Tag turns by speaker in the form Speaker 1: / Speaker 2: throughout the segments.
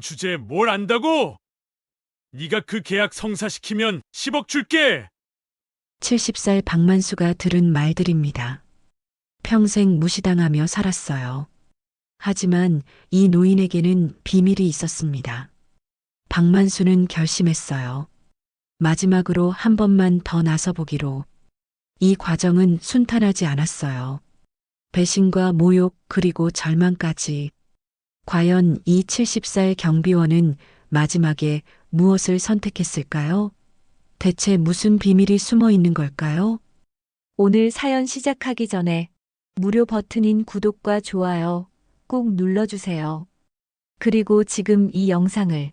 Speaker 1: 주제에 뭘 안다고? 네가 그 계약 성사시키면 10억 줄게.
Speaker 2: 70살 박만수가 들은 말들입니다. 평생 무시당하며 살았어요. 하지만 이 노인에게는 비밀이 있었습니다. 박만수는 결심했어요. 마지막으로 한 번만 더 나서보기로. 이 과정은 순탄하지 않았어요. 배신과 모욕 그리고 절망까지. 과연 이 70살 경비원은 마지막에 무엇을 선택했을까요? 대체 무슨 비밀이 숨어 있는 걸까요?
Speaker 3: 오늘 사연 시작하기 전에 무료 버튼인 구독과 좋아요 꼭 눌러주세요. 그리고 지금 이 영상을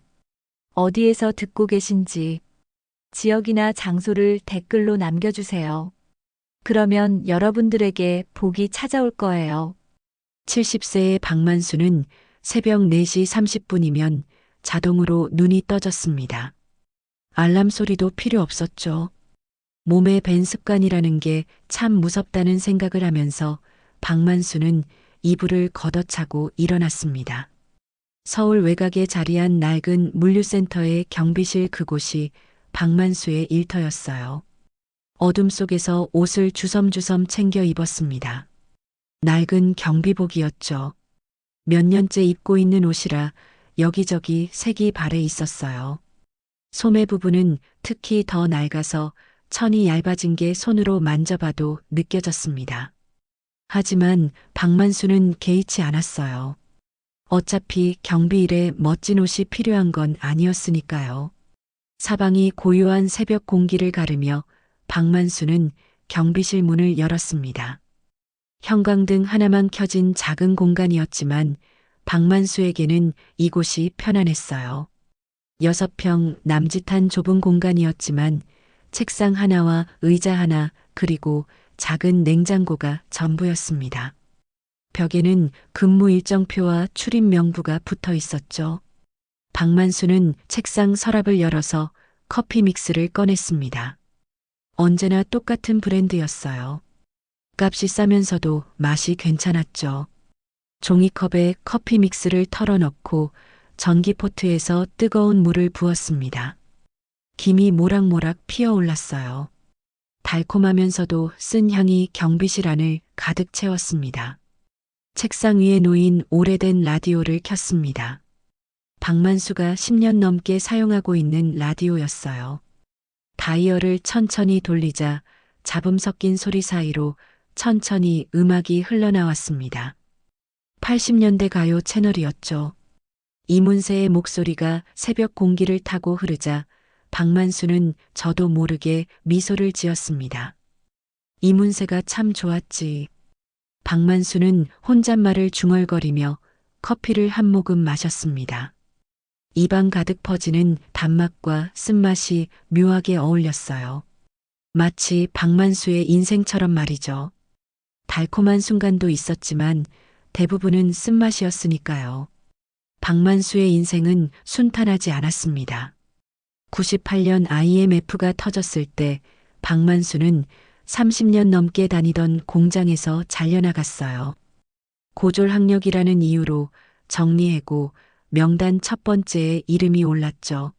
Speaker 3: 어디에서 듣고 계신지 지역이나 장소를 댓글로 남겨주세요. 그러면 여러분들에게 복이 찾아올 거예요.
Speaker 2: 70세의 박만수는 새벽 4시 30분이면 자동으로 눈이 떠졌습니다. 알람 소리도 필요 없었죠. 몸에 밴 습관이라는 게 참 무섭다는 생각을 하면서 박만수는 이불을 걷어차고 일어났습니다. 서울 외곽에 자리한 낡은 물류센터의 경비실 그곳이 박만수의 일터였어요. 어둠 속에서 옷을 주섬주섬 챙겨 입었습니다. 낡은 경비복이었죠. 몇 년째 입고 있는 옷이라 여기저기 색이 발해 있었어요. 소매 부분은 특히 더 낡아서 천이 얇아진 게 손으로 만져봐도 느껴졌습니다. 하지만 박만수는 개의치 않았어요. 어차피 경비일에 멋진 옷이 필요한 건 아니었으니까요. 사방이 고요한 새벽 공기를 가르며 박만수는 경비실 문을 열었습니다. 형광등 하나만 켜진 작은 공간이었지만 박만수에게는 이곳이 편안했어요. 6평 남짓한 좁은 공간이었지만 책상 하나와 의자 하나 그리고 작은 냉장고가 전부였습니다. 벽에는 근무 일정표와 출입 명부가 붙어 있었죠. 박만수는 책상 서랍을 열어서 커피 믹스를 꺼냈습니다. 언제나 똑같은 브랜드였어요. 값이 싸면서도 맛이 괜찮았죠. 종이컵에 커피 믹스를 털어넣고 전기포트에서 뜨거운 물을 부었습니다. 김이 모락모락 피어올랐어요. 달콤하면서도 쓴 향이 경비실 안을 가득 채웠습니다. 책상 위에 놓인 오래된 라디오를 켰습니다. 박만수가 10년 넘게 사용하고 있는 라디오였어요. 다이얼을 천천히 돌리자 잡음 섞인 소리 사이로 천천히 음악이 흘러나왔습니다. 80년대 가요 채널이었죠. 이문세의 목소리가 새벽 공기를 타고 흐르자 박만수는 저도 모르게 미소를 지었습니다. 이문세가 참 좋았지. 박만수는 혼잣말을 중얼거리며 커피를 한 모금 마셨습니다. 입안 가득 퍼지는 단맛과 쓴맛이 묘하게 어울렸어요. 마치 박만수의 인생처럼 말이죠. 달콤한 순간도 있었지만 대부분은 쓴맛이었으니까요. 박만수의 인생은 순탄하지 않았습니다. 98년 IMF가 터졌을 때 박만수는 30년 넘게 다니던 공장에서 잘려나갔어요. 고졸학력이라는 이유로 정리해고 명단 첫 번째에 이름이 올랐죠.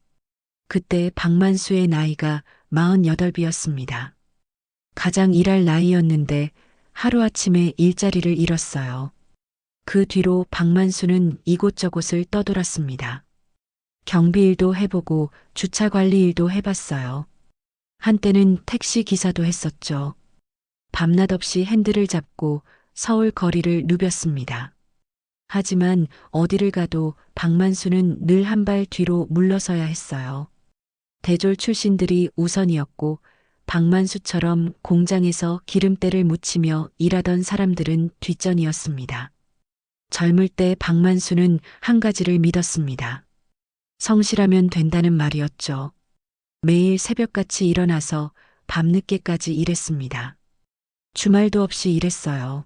Speaker 2: 그때 박만수의 나이가 48이었습니다. 가장 일할 나이였는데 하루아침에 일자리를 잃었어요. 그 뒤로 박만수는 이곳저곳을 떠돌았습니다. 경비일도 해보고 주차 관리 일도 해봤어요. 한때는 택시 기사도 했었죠. 밤낮 없이 핸들을 잡고 서울 거리를 누볐습니다. 하지만 어디를 가도 박만수는 늘 한 발 뒤로 물러서야 했어요. 대졸 출신들이 우선이었고 박만수처럼 공장에서 기름때를 묻히며 일하던 사람들은 뒷전이었습니다. 젊을 때 박만수는 한 가지를 믿었습니다. 성실하면 된다는 말이었죠. 매일 새벽같이 일어나서 밤늦게까지 일했습니다. 주말도 없이 일했어요.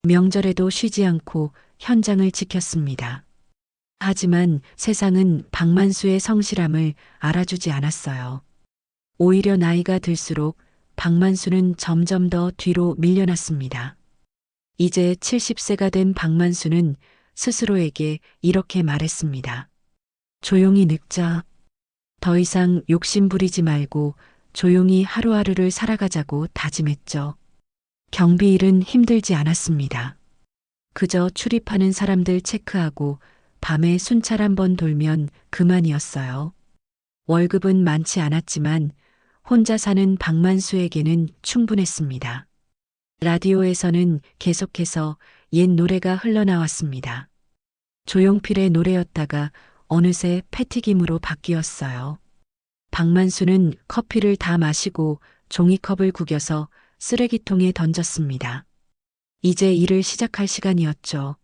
Speaker 2: 명절에도 쉬지 않고 현장을 지켰습니다. 하지만 세상은 박만수의 성실함을 알아주지 않았어요. 오히려 나이가 들수록 박만수는 점점 더 뒤로 밀려났습니다. 이제 70세가 된 박만수는 스스로에게 이렇게 말했습니다. 조용히 늙자. 더 이상 욕심 부리지 말고 조용히 하루하루를 살아가자고 다짐했죠. 경비 일은 힘들지 않았습니다. 그저 출입하는 사람들 체크하고 밤에 순찰 한번 돌면 그만이었어요. 월급은 많지 않았지만 혼자 사는 박만수에게는 충분했습니다. 라디오에서는 계속해서 옛 노래가 흘러나왔습니다. 조용필의 노래였다가 어느새 패티김으로 바뀌었어요. 박만수는 커피를 다 마시고 종이컵을 구겨서 쓰레기통에 던졌습니다. 이제 일을 시작할 시간이었죠.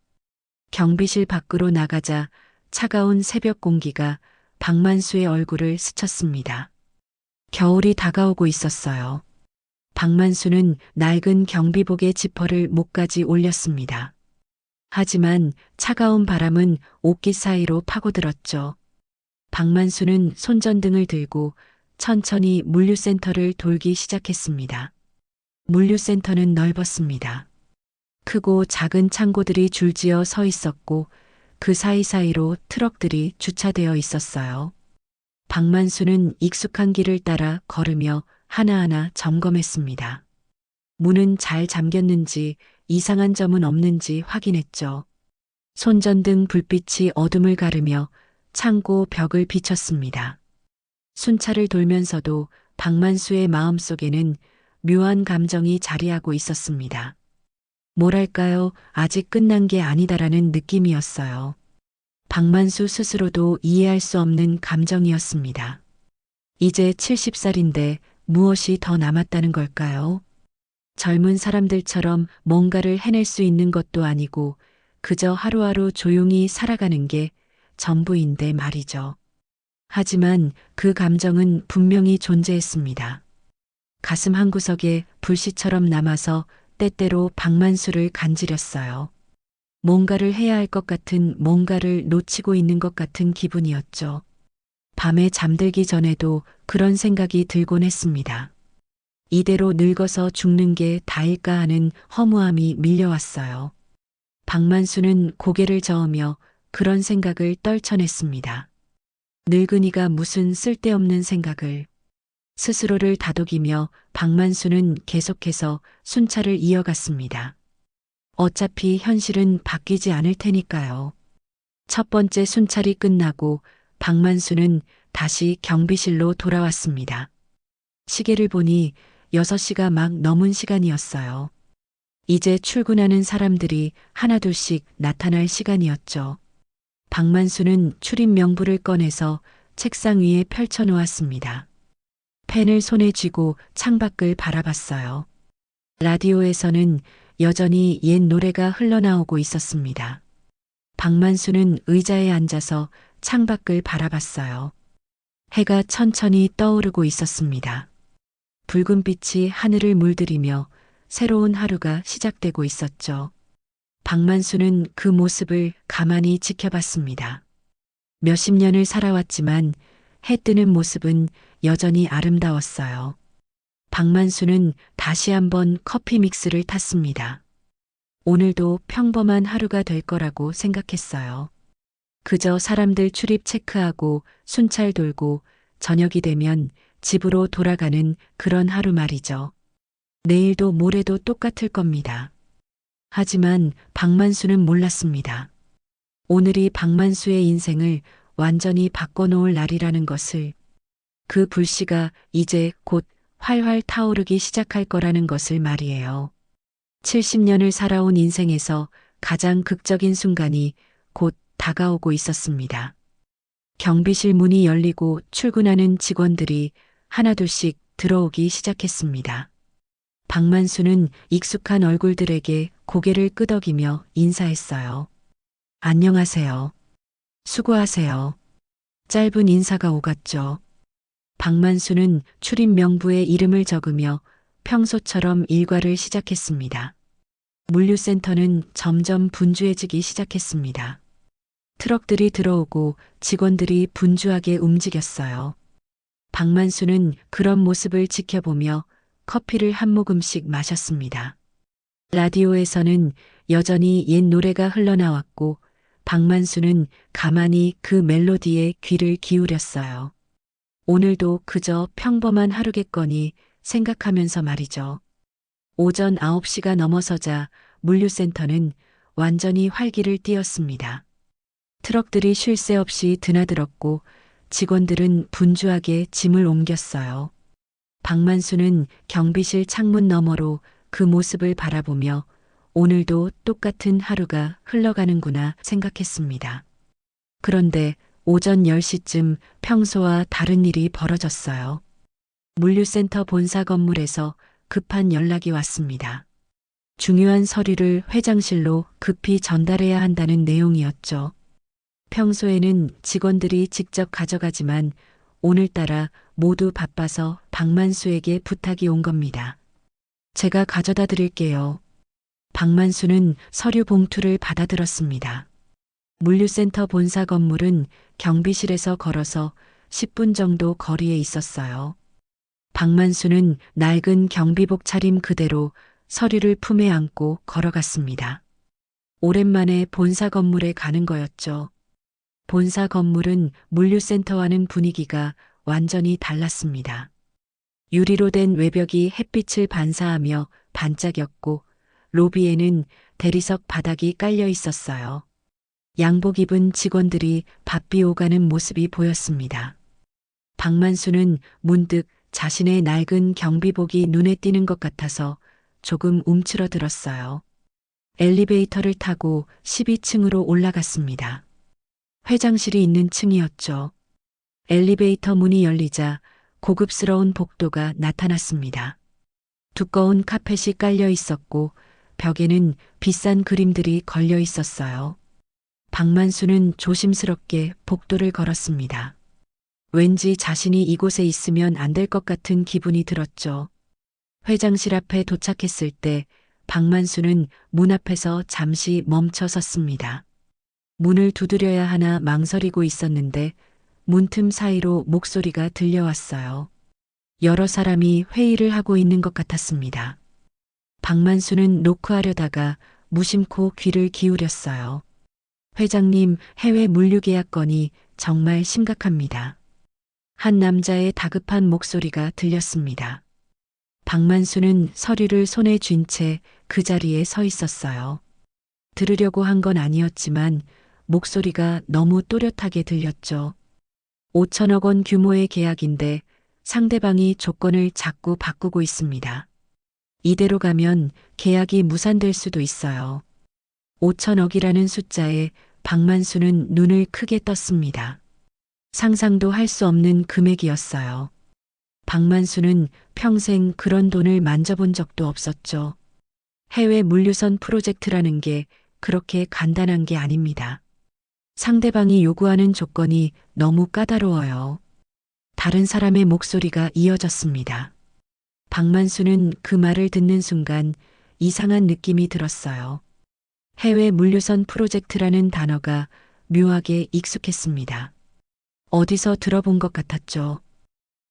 Speaker 2: 경비실 밖으로 나가자 차가운 새벽 공기가 박만수의 얼굴을 스쳤습니다. 겨울이 다가오고 있었어요. 박만수는 낡은 경비복의 지퍼를 목까지 올렸습니다. 하지만 차가운 바람은 옷깃 사이로 파고들었죠. 박만수는 손전등을 들고 천천히 물류센터를 돌기 시작했습니다. 물류센터는 넓었습니다. 크고 작은 창고들이 줄지어 서 있었고 그 사이사이로 트럭들이 주차되어 있었어요. 박만수는 익숙한 길을 따라 걸으며 하나하나 점검했습니다. 문은 잘 잠겼는지 이상한 점은 없는지 확인했죠. 손전등 불빛이 어둠을 가르며 창고 벽을 비쳤습니다. 순찰을 돌면서도 박만수의 마음속에는 묘한 감정이 자리하고 있었습니다. 뭐랄까요, 아직 끝난 게 아니다라는 느낌이었어요. 박만수 스스로도 이해할 수 없는 감정이었습니다. 이제 70살인데 무엇이 더 남았다는 걸까요? 젊은 사람들처럼 뭔가를 해낼 수 있는 것도 아니고 그저 하루하루 조용히 살아가는 게 전부인데 말이죠. 하지만 그 감정은 분명히 존재했습니다. 가슴 한구석에 불씨처럼 남아서 때때로 박만수를 간지렸어요. 뭔가를 해야 할 것 같은 뭔가를 놓치고 있는 것 같은 기분이었죠. 밤에 잠들기 전에도 그런 생각이 들곤 했습니다. 이대로 늙어서 죽는 게 다일까 하는 허무함이 밀려왔어요. 박만수는 고개를 저으며 그런 생각을 떨쳐냈습니다. 늙은이가 무슨 쓸데없는 생각을. 스스로를 다독이며 박만수는 계속해서 순찰을 이어갔습니다. 어차피 현실은 바뀌지 않을 테니까요. 첫 번째 순찰이 끝나고 박만수는 다시 경비실로 돌아왔습니다. 시계를 보니 6시가 막 넘은 시간이었어요. 이제 출근하는 사람들이 하나둘씩 나타날 시간이었죠. 박만수는 출입 명부를 꺼내서 책상 위에 펼쳐놓았습니다. 펜을 손에 쥐고 창밖을 바라봤어요. 라디오에서는 여전히 옛 노래가 흘러나오고 있었습니다. 박만수는 의자에 앉아서 창밖을 바라봤어요. 해가 천천히 떠오르고 있었습니다. 붉은 빛이 하늘을 물들이며 새로운 하루가 시작되고 있었죠. 박만수는 그 모습을 가만히 지켜봤습니다. 몇십 년을 살아왔지만 해 뜨는 모습은 여전히 아름다웠어요. 박만수는 다시 한번 커피 믹스를 탔습니다. 오늘도 평범한 하루가 될 거라고 생각했어요. 그저 사람들 출입 체크하고 순찰 돌고 저녁이 되면 집으로 돌아가는 그런 하루 말이죠. 내일도 모레도 똑같을 겁니다. 하지만 박만수는 몰랐습니다. 오늘이 박만수의 인생을 완전히 바꿔놓을 날이라는 것을, 그 불씨가 이제 곧 활활 타오르기 시작할 거라는 것을 말이에요. 70년을 살아온 인생에서 가장 극적인 순간이 곧 다가오고 있었습니다. 경비실 문이 열리고 출근하는 직원들이 하나둘씩 들어오기 시작했습니다. 박만수는 익숙한 얼굴들에게 고개를 끄덕이며 인사했어요. 안녕하세요. 수고하세요. 짧은 인사가 오갔죠. 박만수는 출입 명부에 이름을 적으며 평소처럼 일과를 시작했습니다. 물류센터는 점점 분주해지기 시작했습니다. 트럭들이 들어오고 직원들이 분주하게 움직였어요. 박만수는 그런 모습을 지켜보며 커피를 한 모금씩 마셨습니다. 라디오에서는 여전히 옛 노래가 흘러나왔고 박만수는 가만히 그 멜로디에 귀를 기울였어요. 오늘도 그저 평범한 하루겠거니 생각하면서 말이죠. 오전 9시가 넘어서자 물류센터는 완전히 활기를 띠었습니다. 트럭들이 쉴 새 없이 드나들었고 직원들은 분주하게 짐을 옮겼어요. 박만수는 경비실 창문 너머로 그 모습을 바라보며 오늘도 똑같은 하루가 흘러가는구나 생각했습니다. 그런데 오전 10시쯤 평소와 다른 일이 벌어졌어요. 물류센터 본사 건물에서 급한 연락이 왔습니다. 중요한 서류를 회장실로 급히 전달해야 한다는 내용이었죠. 평소에는 직원들이 직접 가져가지만 오늘따라 모두 바빠서 박만수에게 부탁이 온 겁니다. 제가 가져다 드릴게요. 박만수는 서류 봉투를 받아들었습니다. 물류센터 본사 건물은 경비실에서 걸어서 10분 정도 거리에 있었어요. 박만수는 낡은 경비복 차림 그대로 서류를 품에 안고 걸어갔습니다. 오랜만에 본사 건물에 가는 거였죠. 본사 건물은 물류센터와는 분위기가 완전히 달랐습니다. 유리로 된 외벽이 햇빛을 반사하며 반짝였고 로비에는 대리석 바닥이 깔려 있었어요. 양복 입은 직원들이 바삐 오가는 모습이 보였습니다. 박만수는 문득 자신의 낡은 경비복이 눈에 띄는 것 같아서 조금 움츠러들었어요. 엘리베이터를 타고 12층으로 올라갔습니다. 회장실이 있는 층이었죠. 엘리베이터 문이 열리자 고급스러운 복도가 나타났습니다. 두꺼운 카펫이 깔려 있었고 벽에는 비싼 그림들이 걸려 있었어요. 박만수는 조심스럽게 복도를 걸었습니다. 왠지 자신이 이곳에 있으면 안 될 것 같은 기분이 들었죠. 회장실 앞에 도착했을 때 박만수는 문 앞에서 잠시 멈춰 섰습니다. 문을 두드려야 하나 망설이고 있었는데 문틈 사이로 목소리가 들려왔어요. 여러 사람이 회의를 하고 있는 것 같았습니다. 박만수는 노크하려다가 무심코 귀를 기울였어요. 회장님, 해외 물류 계약 건이 정말 심각합니다. 한 남자의 다급한 목소리가 들렸습니다. 박만수는 서류를 손에 쥔 채 그 자리에 서 있었어요. 들으려고 한 건 아니었지만 목소리가 너무 또렷하게 들렸죠. 5천억 원 규모의 계약인데 상대방이 조건을 자꾸 바꾸고 있습니다. 이대로 가면 계약이 무산될 수도 있어요. 5천억이라는 숫자에 박만수는 눈을 크게 떴습니다. 상상도 할 수 없는 금액이었어요. 박만수는 평생 그런 돈을 만져본 적도 없었죠. 해외 물류선 프로젝트라는 게 그렇게 간단한 게 아닙니다. 상대방이 요구하는 조건이 너무 까다로워요. 다른 사람의 목소리가 이어졌습니다. 박만수는 그 말을 듣는 순간 이상한 느낌이 들었어요. 해외 물류선 프로젝트라는 단어가 묘하게 익숙했습니다. 어디서 들어본 것 같았죠.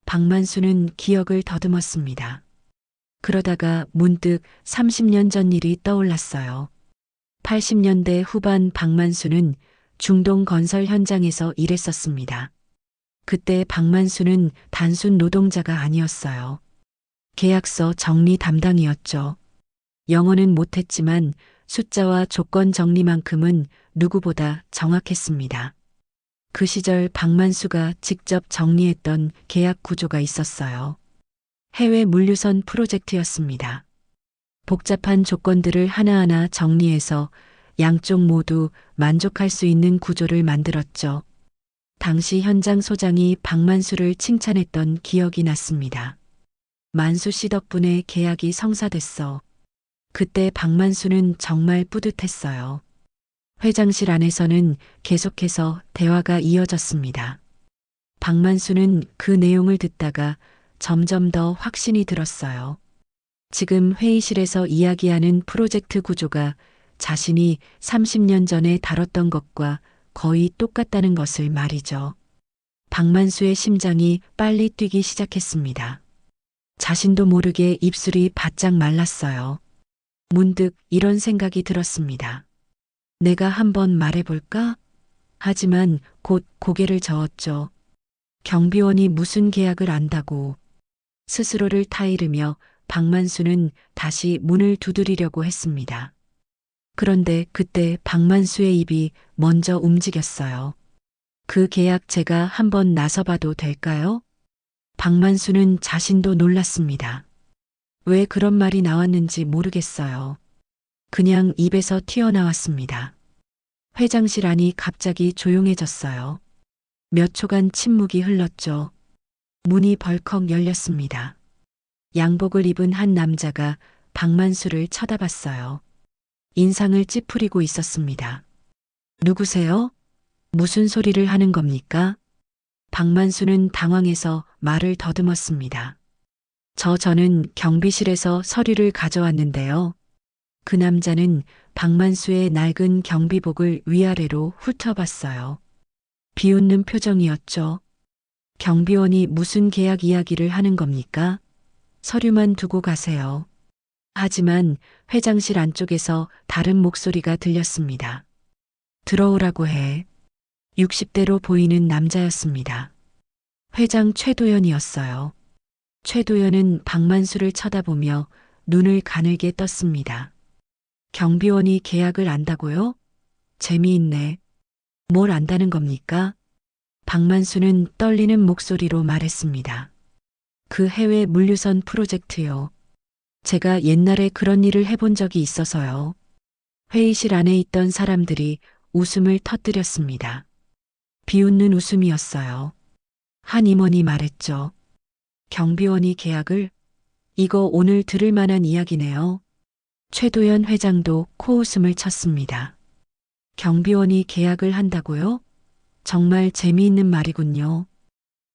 Speaker 2: 박만수는 기억을 더듬었습니다. 그러다가 문득 30년 전 일이 떠올랐어요. 80년대 후반 박만수는 중동 건설 현장에서 일했었습니다. 그때 박만수는 단순 노동자가 아니었어요. 계약서 정리 담당이었죠. 영어는 못했지만 숫자와 조건 정리만큼은 누구보다 정확했습니다. 그 시절 박만수가 직접 정리했던 계약 구조가 있었어요. 해외 물류선 프로젝트였습니다. 복잡한 조건들을 하나하나 정리해서 양쪽 모두 만족할 수 있는 구조를 만들었죠. 당시 현장 소장이 박만수를 칭찬했던 기억이 났습니다. 만수 씨 덕분에 계약이 성사됐어. 그때 박만수는 정말 뿌듯했어요. 회장실 안에서는 계속해서 대화가 이어졌습니다. 박만수는 그 내용을 듣다가 점점 더 확신이 들었어요. 지금 회의실에서 이야기하는 프로젝트 구조가 자신이 30년 전에 다뤘던 것과 거의 똑같다는 것을 말이죠. 박만수의 심장이 빨리 뛰기 시작했습니다. 자신도 모르게 입술이 바짝 말랐어요. 문득 이런 생각이 들었습니다. 내가 한번 말해볼까? 하지만 곧 고개를 저었죠. 경비원이 무슨 계약을 안다고. 스스로를 타이르며 박만수는 다시 문을 두드리려고 했습니다. 그런데 그때 박만수의 입이 먼저 움직였어요. 그 계약 제가 한번 나서봐도 될까요? 박만수는 자신도 놀랐습니다. 왜 그런 말이 나왔는지 모르겠어요. 그냥 입에서 튀어나왔습니다. 회장실 안이 갑자기 조용해졌어요. 몇 초간 침묵이 흘렀죠. 문이 벌컥 열렸습니다. 양복을 입은 한 남자가 박만수를 쳐다봤어요. 인상을 찌푸리고 있었습니다. 누구세요? 무슨 소리를 하는 겁니까? 박만수는 당황해서 말을 더듬었습니다. 저는 경비실에서 서류를 가져왔는데요. 그 남자는 박만수의 낡은 경비복을 위아래로 훑어봤어요. 비웃는 표정이었죠. 경비원이 무슨 계약 이야기를 하는 겁니까? 서류만 두고 가세요. 하지만 회장실 안쪽에서 다른 목소리가 들렸습니다. 들어오라고 해. 60대로 보이는 남자였습니다. 회장 최도연이었어요. 최도연은 박만수를 쳐다보며 눈을 가늘게 떴습니다. 경비원이 계약을 안다고요? 재미있네. 뭘 안다는 겁니까? 박만수는 떨리는 목소리로 말했습니다. 그 해외 물류선 프로젝트요. 제가 옛날에 그런 일을 해본 적이 있어서요. 회의실 안에 있던 사람들이 웃음을 터뜨렸습니다. 비웃는 웃음이었어요. 한 임원이 말했죠. 경비원이 계약을? 이거 오늘 들을 만한 이야기네요. 최도연 회장도 코웃음을 쳤습니다. 경비원이 계약을 한다고요? 정말 재미있는 말이군요.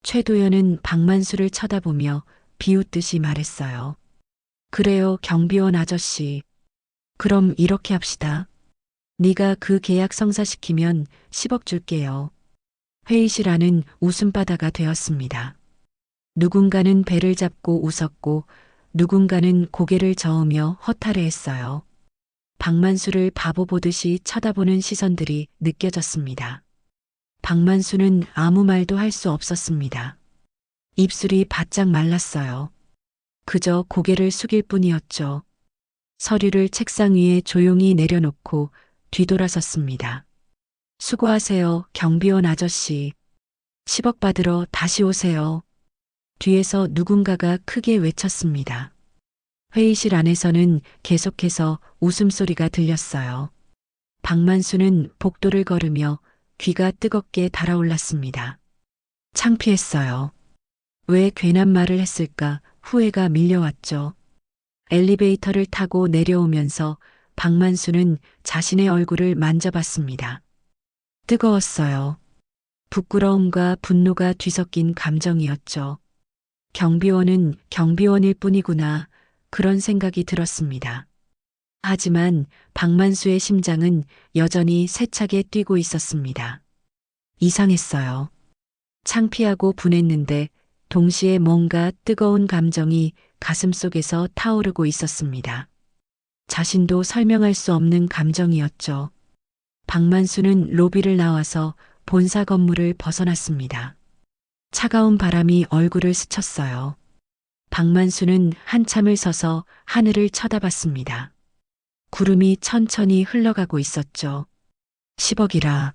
Speaker 2: 최도연은 박만수를 쳐다보며 비웃듯이 말했어요. 그래요, 경비원 아저씨. 그럼 이렇게 합시다. 네가 그 계약 성사시키면 10억 줄게요. 회의실 안은 웃음바다가 되었습니다. 누군가는 배를 잡고 웃었고 누군가는 고개를 저으며 허탈해했어요. 박만수를 바보 보듯이 쳐다보는 시선들이 느껴졌습니다. 박만수는 아무 말도 할 수 없었습니다. 입술이 바짝 말랐어요. 그저 고개를 숙일 뿐이었죠. 서류를 책상 위에 조용히 내려놓고 뒤돌아섰습니다. 수고하세요, 경비원 아저씨. 10억 받으러 다시 오세요. 뒤에서 누군가가 크게 외쳤습니다. 회의실 안에서는 계속해서 웃음소리가 들렸어요. 박만수는 복도를 걸으며 귀가 뜨겁게 달아올랐습니다. 창피했어요. 왜 괜한 말을 했을까 후회가 밀려왔죠. 엘리베이터를 타고 내려오면서 박만수는 자신의 얼굴을 만져봤습니다. 뜨거웠어요. 부끄러움과 분노가 뒤섞인 감정이었죠. 경비원은 경비원일 뿐이구나, 그런 생각이 들었습니다. 하지만 박만수의 심장은 여전히 세차게 뛰고 있었습니다. 이상했어요. 창피하고 분했는데 동시에 뭔가 뜨거운 감정이 가슴속에서 타오르고 있었습니다. 자신도 설명할 수 없는 감정이었죠. 박만수는 로비를 나와서 본사 건물을 벗어났습니다. 차가운 바람이 얼굴을 스쳤어요. 박만수는 한참을 서서 하늘을 쳐다봤습니다. 구름이 천천히 흘러가고 있었죠. 10억이라.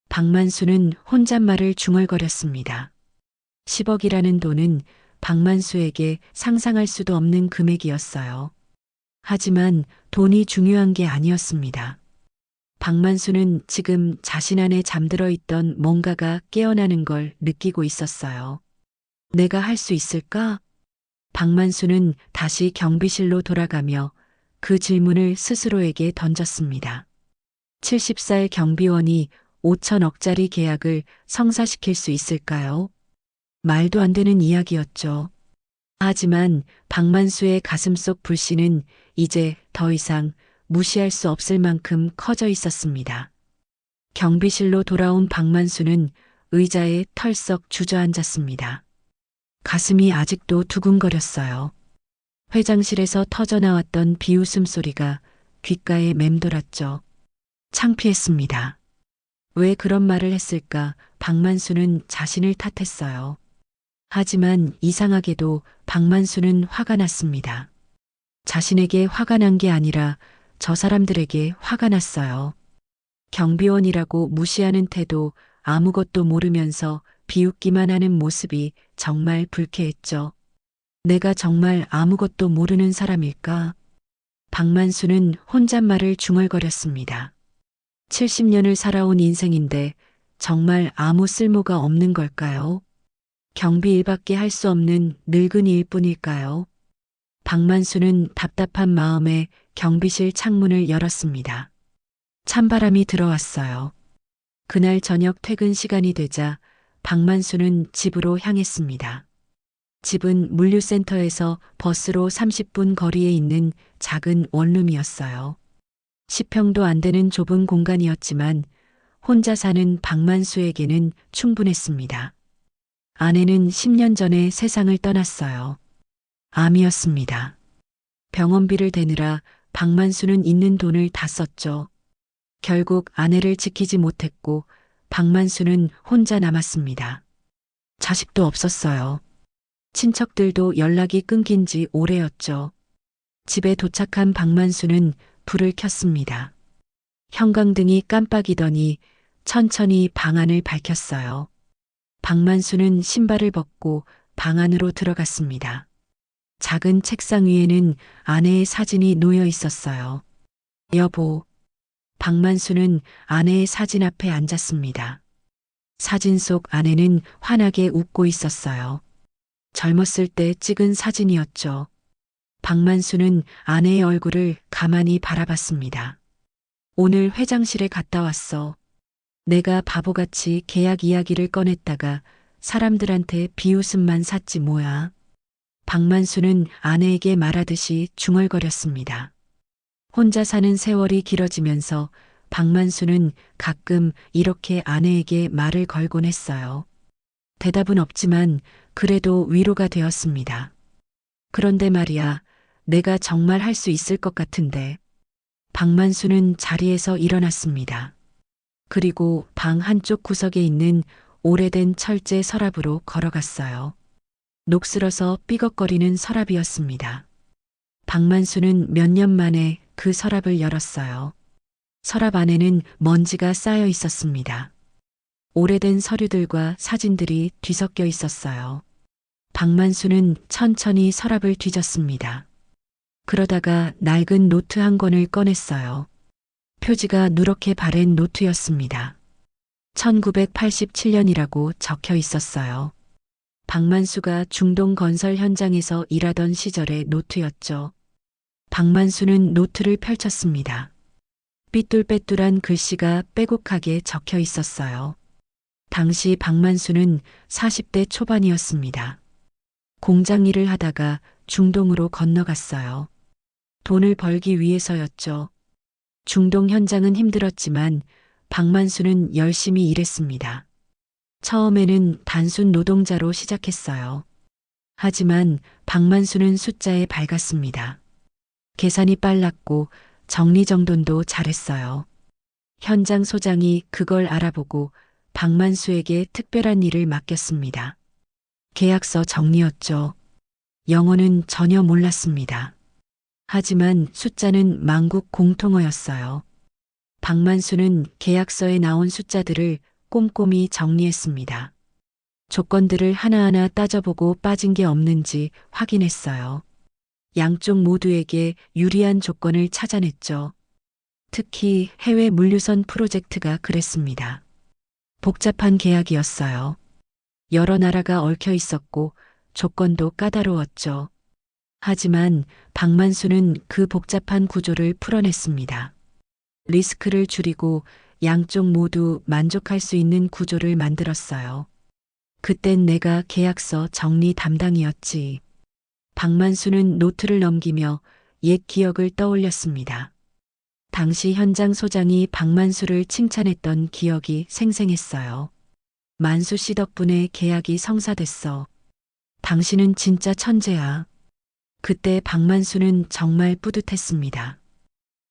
Speaker 2: 박만수는 혼잣말을 중얼거렸습니다. 10억이라는 돈은 박만수에게 상상할 수도 없는 금액이었어요. 하지만 돈이 중요한 게 아니었습니다. 박만수는 지금 자신 안에 잠들어 있던 뭔가가 깨어나는 걸 느끼고 있었어요. 내가 할 수 있을까? 박만수는 다시 경비실로 돌아가며 그 질문을 스스로에게 던졌습니다. 70살 경비원이 5천억짜리 계약을 성사시킬 수 있을까요? 말도 안 되는 이야기였죠. 하지만 박만수의 가슴속 불씨는 이제 더 이상 무시할 수 없을 만큼 커져 있었습니다. 경비실로 돌아온 박만수는 의자에 털썩 주저앉았습니다. 가슴이 아직도 두근거렸어요. 회장실에서 터져나왔던 비웃음 소리가 귓가에 맴돌았죠. 창피했습니다. 왜 그런 말을 했을까? 박만수는 자신을 탓했어요. 하지만 이상하게도 박만수는 화가 났습니다. 자신에게 화가 난 게 아니라 저 사람들에게 화가 났어요. 경비원이라고 무시하는 태도, 아무것도 모르면서 비웃기만 하는 모습이 정말 불쾌했죠. 내가 정말 아무것도 모르는 사람일까? 박만수는 혼잣말을 중얼거렸습니다. 70년을 살아온 인생인데 정말 아무 쓸모가 없는 걸까요? 경비 일밖에 할 수 없는 늙은이일 뿐일까요? 박만수는 답답한 마음에 경비실 창문을 열었습니다. 찬바람이 들어왔어요. 그날 저녁 퇴근 시간이 되자 박만수는 집으로 향했습니다. 집은 물류센터에서 버스로 30분 거리에 있는 작은 원룸이었어요. 10평도 안 되는 좁은 공간이었지만 혼자 사는 박만수에게는 충분했습니다. 아내는 10년 전에 세상을 떠났어요. 암이었습니다. 병원비를 대느라 박만수는 있는 돈을 다 썼죠. 결국 아내를 지키지 못했고 박만수는 혼자 남았습니다. 자식도 없었어요. 친척들도 연락이 끊긴 지 오래였죠. 집에 도착한 박만수는 불을 켰습니다. 형광등이 깜빡이더니 천천히 방 안을 밝혔어요. 박만수는 신발을 벗고 방 안으로 들어갔습니다. 작은 책상 위에는 아내의 사진이 놓여 있었어요. 여보. 박만수는 아내의 사진 앞에 앉았습니다. 사진 속 아내는 환하게 웃고 있었어요. 젊었을 때 찍은 사진이었죠. 박만수는 아내의 얼굴을 가만히 바라봤습니다. 오늘 회장실에 갔다 왔어. 내가 바보같이 계약 이야기를 꺼냈다가 사람들한테 비웃음만 샀지 뭐야. 박만수는 아내에게 말하듯이 중얼거렸습니다. 혼자 사는 세월이 길어지면서 박만수는 가끔 이렇게 아내에게 말을 걸곤 했어요. 대답은 없지만 그래도 위로가 되었습니다. 그런데 말이야, 내가 정말 할 수 있을 것 같은데. 박만수는 자리에서 일어났습니다. 그리고 방 한쪽 구석에 있는 오래된 철제 서랍으로 걸어갔어요. 녹슬어서 삐걱거리는 서랍이었습니다. 박만수는 몇 년 만에 그 서랍을 열었어요. 서랍 안에는 먼지가 쌓여 있었습니다. 오래된 서류들과 사진들이 뒤섞여 있었어요. 박만수는 천천히 서랍을 뒤졌습니다. 그러다가 낡은 노트 한 권을 꺼냈어요. 표지가 누렇게 바랜 노트였습니다. 1987년이라고 적혀 있었어요. 박만수가 중동 건설 현장에서 일하던 시절의 노트였죠. 박만수는 노트를 펼쳤습니다. 삐뚤빼뚤한 글씨가 빼곡하게 적혀 있었어요. 당시 박만수는 40대 초반이었습니다. 공장 일을 하다가 중동으로 건너갔어요. 돈을 벌기 위해서였죠. 중동 현장은 힘들었지만 박만수는 열심히 일했습니다. 처음에는 단순 노동자로 시작했어요. 하지만 박만수는 숫자에 밝았습니다. 계산이 빨랐고 정리정돈도 잘했어요. 현장 소장이 그걸 알아보고 박만수에게 특별한 일을 맡겼습니다. 계약서 정리였죠. 영어는 전혀 몰랐습니다. 하지만 숫자는 만국 공통어였어요. 박만수는 계약서에 나온 숫자들을 꼼꼼히 정리했습니다. 조건들을 하나하나 따져보고 빠진 게 없는지 확인했어요. 양쪽 모두에게 유리한 조건을 찾아냈죠. 특히 해외 물류선 프로젝트가 그랬습니다. 복잡한 계약이었어요. 여러 나라가 얽혀 있었고 조건도 까다로웠죠. 하지만 박만수는 그 복잡한 구조를 풀어냈습니다. 리스크를 줄이고 양쪽 모두 만족할 수 있는 구조를 만들었어요. 그땐 내가 계약서 정리 담당이었지. 박만수는 노트를 넘기며 옛 기억을 떠올렸습니다. 당시 현장 소장이 박만수를 칭찬했던 기억이 생생했어요. 만수 씨 덕분에 계약이 성사됐어. 당신은 진짜 천재야. 그때 박만수는 정말 뿌듯했습니다.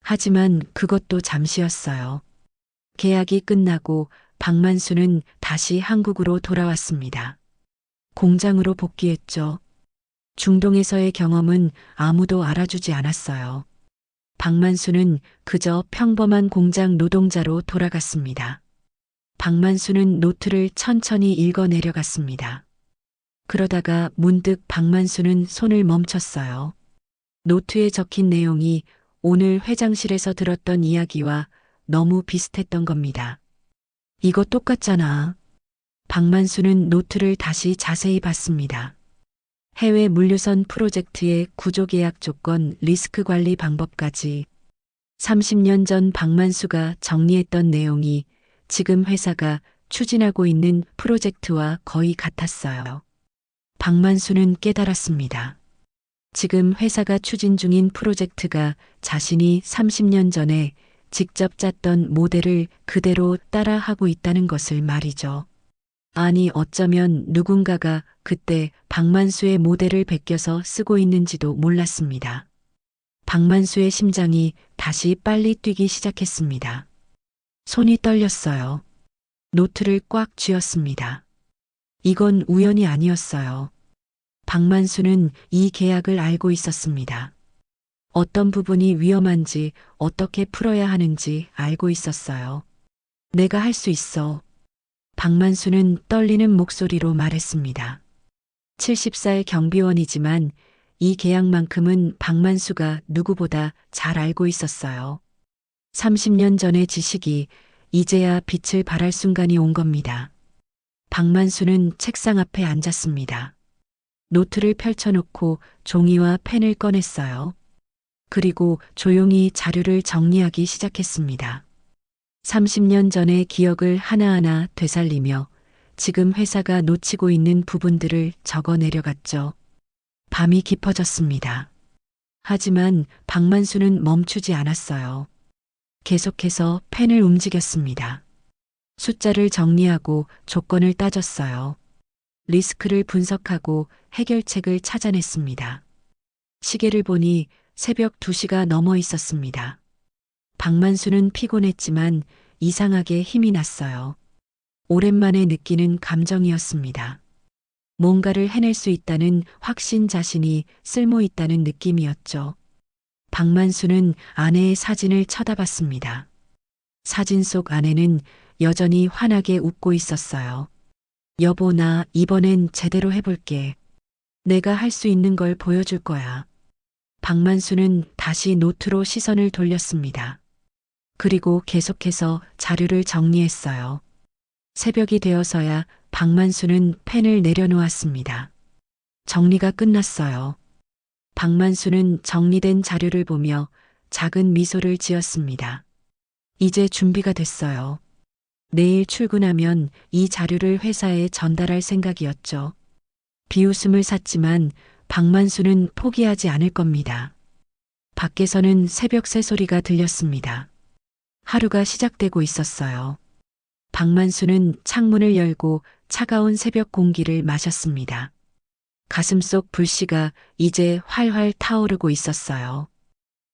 Speaker 2: 하지만 그것도 잠시였어요. 계약이 끝나고 박만수는 다시 한국으로 돌아왔습니다. 공장으로 복귀했죠. 중동에서의 경험은 아무도 알아주지 않았어요. 박만수는 그저 평범한 공장 노동자로 돌아갔습니다. 박만수는 노트를 천천히 읽어 내려갔습니다. 그러다가 문득 박만수는 손을 멈췄어요. 노트에 적힌 내용이 오늘 회장실에서 들었던 이야기와 너무 비슷했던 겁니다. 이거 똑같잖아. 박만수는 노트를 다시 자세히 봤습니다. 해외 물류선 프로젝트의 구조계약 조건, 리스크 관리 방법까지 30년 전 박만수가 정리했던 내용이 지금 회사가 추진하고 있는 프로젝트와 거의 같았어요. 박만수는 깨달았습니다. 지금 회사가 추진 중인 프로젝트가 자신이 30년 전에 직접 짰던 모델을 그대로 따라하고 있다는 것을 말이죠. 아니, 어쩌면 누군가가 그때 박만수의 모델을 베껴서 쓰고 있는지도 몰랐습니다. 박만수의 심장이 다시 빨리 뛰기 시작했습니다. 손이 떨렸어요. 노트를 꽉 쥐었습니다. 이건 우연이 아니었어요. 박만수는 이 계약을 알고 있었습니다. 어떤 부분이 위험한지, 어떻게 풀어야 하는지 알고 있었어요. 내가 할 수 있어. 박만수는 떨리는 목소리로 말했습니다. 70살 경비원이지만 이 계약만큼은 박만수가 누구보다 잘 알고 있었어요. 30년 전의 지식이 이제야 빛을 발할 순간이 온 겁니다. 박만수는 책상 앞에 앉았습니다. 노트를 펼쳐놓고 종이와 펜을 꺼냈어요. 그리고 조용히 자료를 정리하기 시작했습니다. 30년 전의 기억을 하나하나 되살리며 지금 회사가 놓치고 있는 부분들을 적어 내려갔죠. 밤이 깊어졌습니다. 하지만 박만수는 멈추지 않았어요. 계속해서 펜을 움직였습니다. 숫자를 정리하고 조건을 따졌어요. 리스크를 분석하고 해결책을 찾아냈습니다. 시계를 보니 새벽 2시가 넘어 있었습니다. 박만수는 피곤했지만 이상하게 힘이 났어요. 오랜만에 느끼는 감정이었습니다. 뭔가를 해낼 수 있다는 확신, 자신이 쓸모 있다는 느낌이었죠. 박만수는 아내의 사진을 쳐다봤습니다. 사진 속 아내는 여전히 환하게 웃고 있었어요. 여보, 나 이번엔 제대로 해볼게. 내가 할 수 있는 걸 보여줄 거야. 박만수는 다시 노트로 시선을 돌렸습니다. 그리고 계속해서 자료를 정리했어요. 새벽이 되어서야 박만수는 펜을 내려놓았습니다. 정리가 끝났어요. 박만수는 정리된 자료를 보며 작은 미소를 지었습니다. 이제 준비가 됐어요. 내일 출근하면 이 자료를 회사에 전달할 생각이었죠. 비웃음을 샀지만 박만수는 포기하지 않을 겁니다. 밖에서는 새벽 새소리가 들렸습니다. 하루가 시작되고 있었어요. 박만수는 창문을 열고 차가운 새벽 공기를 마셨습니다. 가슴속 불씨가 이제 활활 타오르고 있었어요.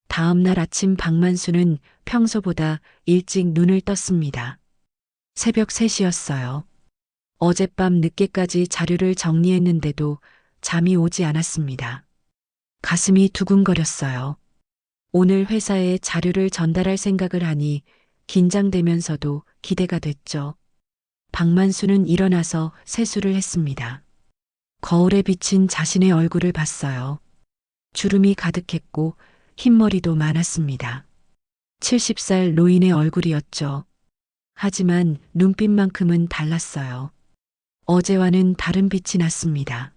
Speaker 2: 다음 날 아침 박만수는 평소보다 일찍 눈을 떴습니다. 새벽 3시였어요. 어젯밤 늦게까지 자료를 정리했는데도 잠이 오지 않았습니다. 가슴이 두근거렸어요. 오늘 회사에 자료를 전달할 생각을 하니 긴장되면서도 기대가 됐죠. 박만수는 일어나서 세수를 했습니다. 거울에 비친 자신의 얼굴을 봤어요. 주름이 가득했고 흰머리도 많았습니다. 70살 노인의 얼굴이었죠. 하지만 눈빛만큼은 달랐어요. 어제와는 다른 빛이 났습니다.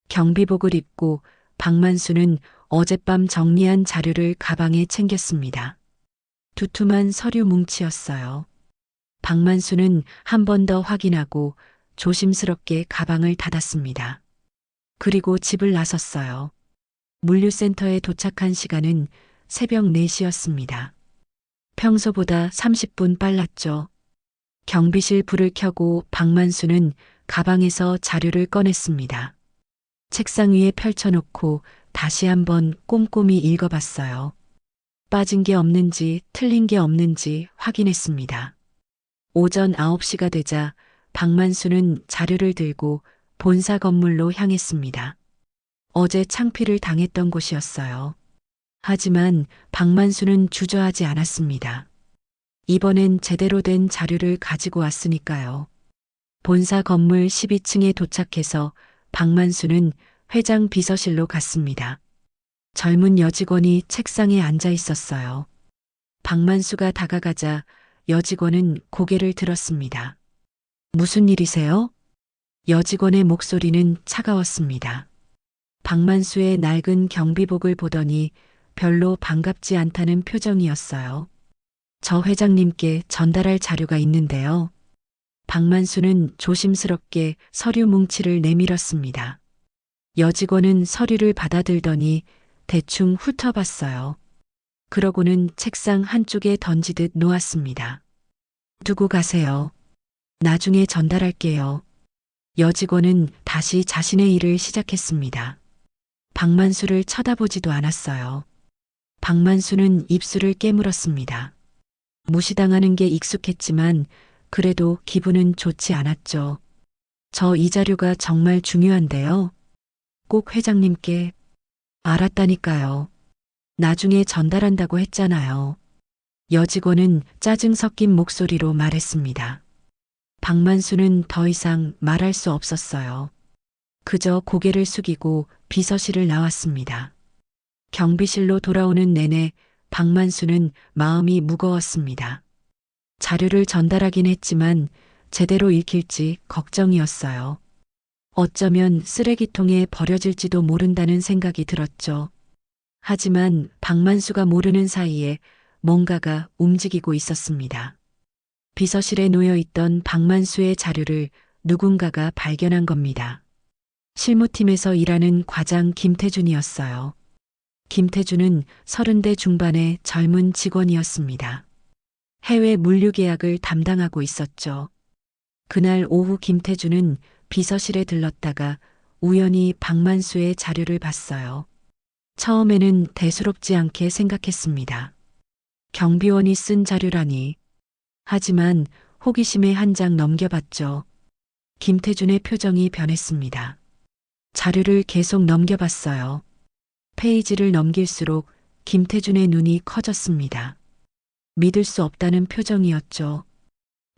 Speaker 2: 경비복을 입고 박만수는 어젯밤 정리한 자료를 가방에 챙겼습니다. 두툼한 서류 뭉치였어요. 박만수는 한 번 더 확인하고 조심스럽게 가방을 닫았습니다. 그리고 집을 나섰어요. 물류센터에 도착한 시간은 새벽 4시였습니다. 평소보다 30분 빨랐죠. 경비실 불을 켜고 박만수는 가방에서 자료를 꺼냈습니다. 책상 위에 펼쳐놓고 다시 한번 꼼꼼히 읽어봤어요. 빠진 게 없는지 틀린 게 없는지 확인했습니다. 오전 9시가 되자 박만수는 자료를 들고 본사 건물로 향했습니다. 어제 창피를 당했던 곳이었어요. 하지만 박만수는 주저하지 않았습니다. 이번엔 제대로 된 자료를 가지고 왔으니까요. 본사 건물 12층에 도착해서 박만수는 회장 비서실로 갔습니다. 젊은 여직원이 책상에 앉아 있었어요. 박만수가 다가가자 여직원은 고개를 들었습니다. 무슨 일이세요? 여직원의 목소리는 차가웠습니다. 박만수의 낡은 경비복을 보더니 별로 반갑지 않다는 표정이었어요. 저 회장님께 전달할 자료가 있는데요. 박만수는 조심스럽게 서류 뭉치를 내밀었습니다. 여직원은 서류를 받아들더니 대충 훑어봤어요. 그러고는 책상 한쪽에 던지듯 놓았습니다. 두고 가세요. 나중에 전달할게요. 여직원은 다시 자신의 일을 시작했습니다. 박만수를 쳐다보지도 않았어요. 박만수는 입술을 깨물었습니다. 무시당하는 게 익숙했지만 그래도 기분은 좋지 않았죠. 저 이 자료가 정말 중요한데요. 꼭 회장님께. 알았다니까요. 나중에 전달한다고 했잖아요. 여직원은 짜증 섞인 목소리로 말했습니다. 박만수는 더 이상 말할 수 없었어요. 그저 고개를 숙이고 비서실을 나왔습니다. 경비실로 돌아오는 내내 박만수는 마음이 무거웠습니다. 자료를 전달하긴 했지만 제대로 읽힐지 걱정이었어요. 어쩌면 쓰레기통에 버려질지도 모른다는 생각이 들었죠. 하지만 박만수가 모르는 사이에 뭔가가 움직이고 있었습니다. 비서실에 놓여 있던 박만수의 자료를 누군가가 발견한 겁니다. 실무팀에서 일하는 과장 김태준이었어요. 김태준은 30대 중반의 젊은 직원이었습니다. 해외 물류 계약을 담당하고 있었죠. 그날 오후 김태준은 비서실에 들렀다가 우연히 박만수의 자료를 봤어요. 처음에는 대수롭지 않게 생각했습니다. 경비원이 쓴 자료라니. 하지만 호기심에 한 장 넘겨봤죠. 김태준의 표정이 변했습니다. 자료를 계속 넘겨봤어요. 페이지를 넘길수록 김태준의 눈이 커졌습니다. 믿을 수 없다는 표정이었죠.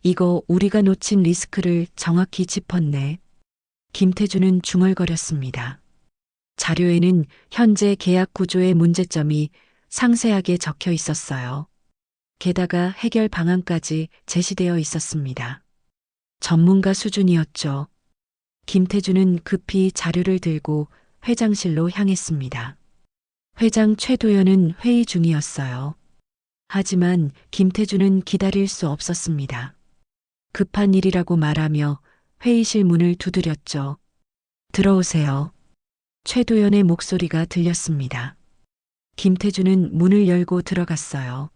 Speaker 2: 이거 우리가 놓친 리스크를 정확히 짚었네. 김태준은 중얼거렸습니다. 자료에는 현재 계약 구조의 문제점이 상세하게 적혀 있었어요. 게다가 해결 방안까지 제시되어 있었습니다. 전문가 수준이었죠. 김태준은 급히 자료를 들고 회장실로 향했습니다. 회장 최도연은 회의 중이었어요. 하지만 김태준은 기다릴 수 없었습니다. 급한 일이라고 말하며 회의실 문을 두드렸죠. 들어오세요. 최도연의 목소리가 들렸습니다. 김태준은 문을 열고 들어갔어요.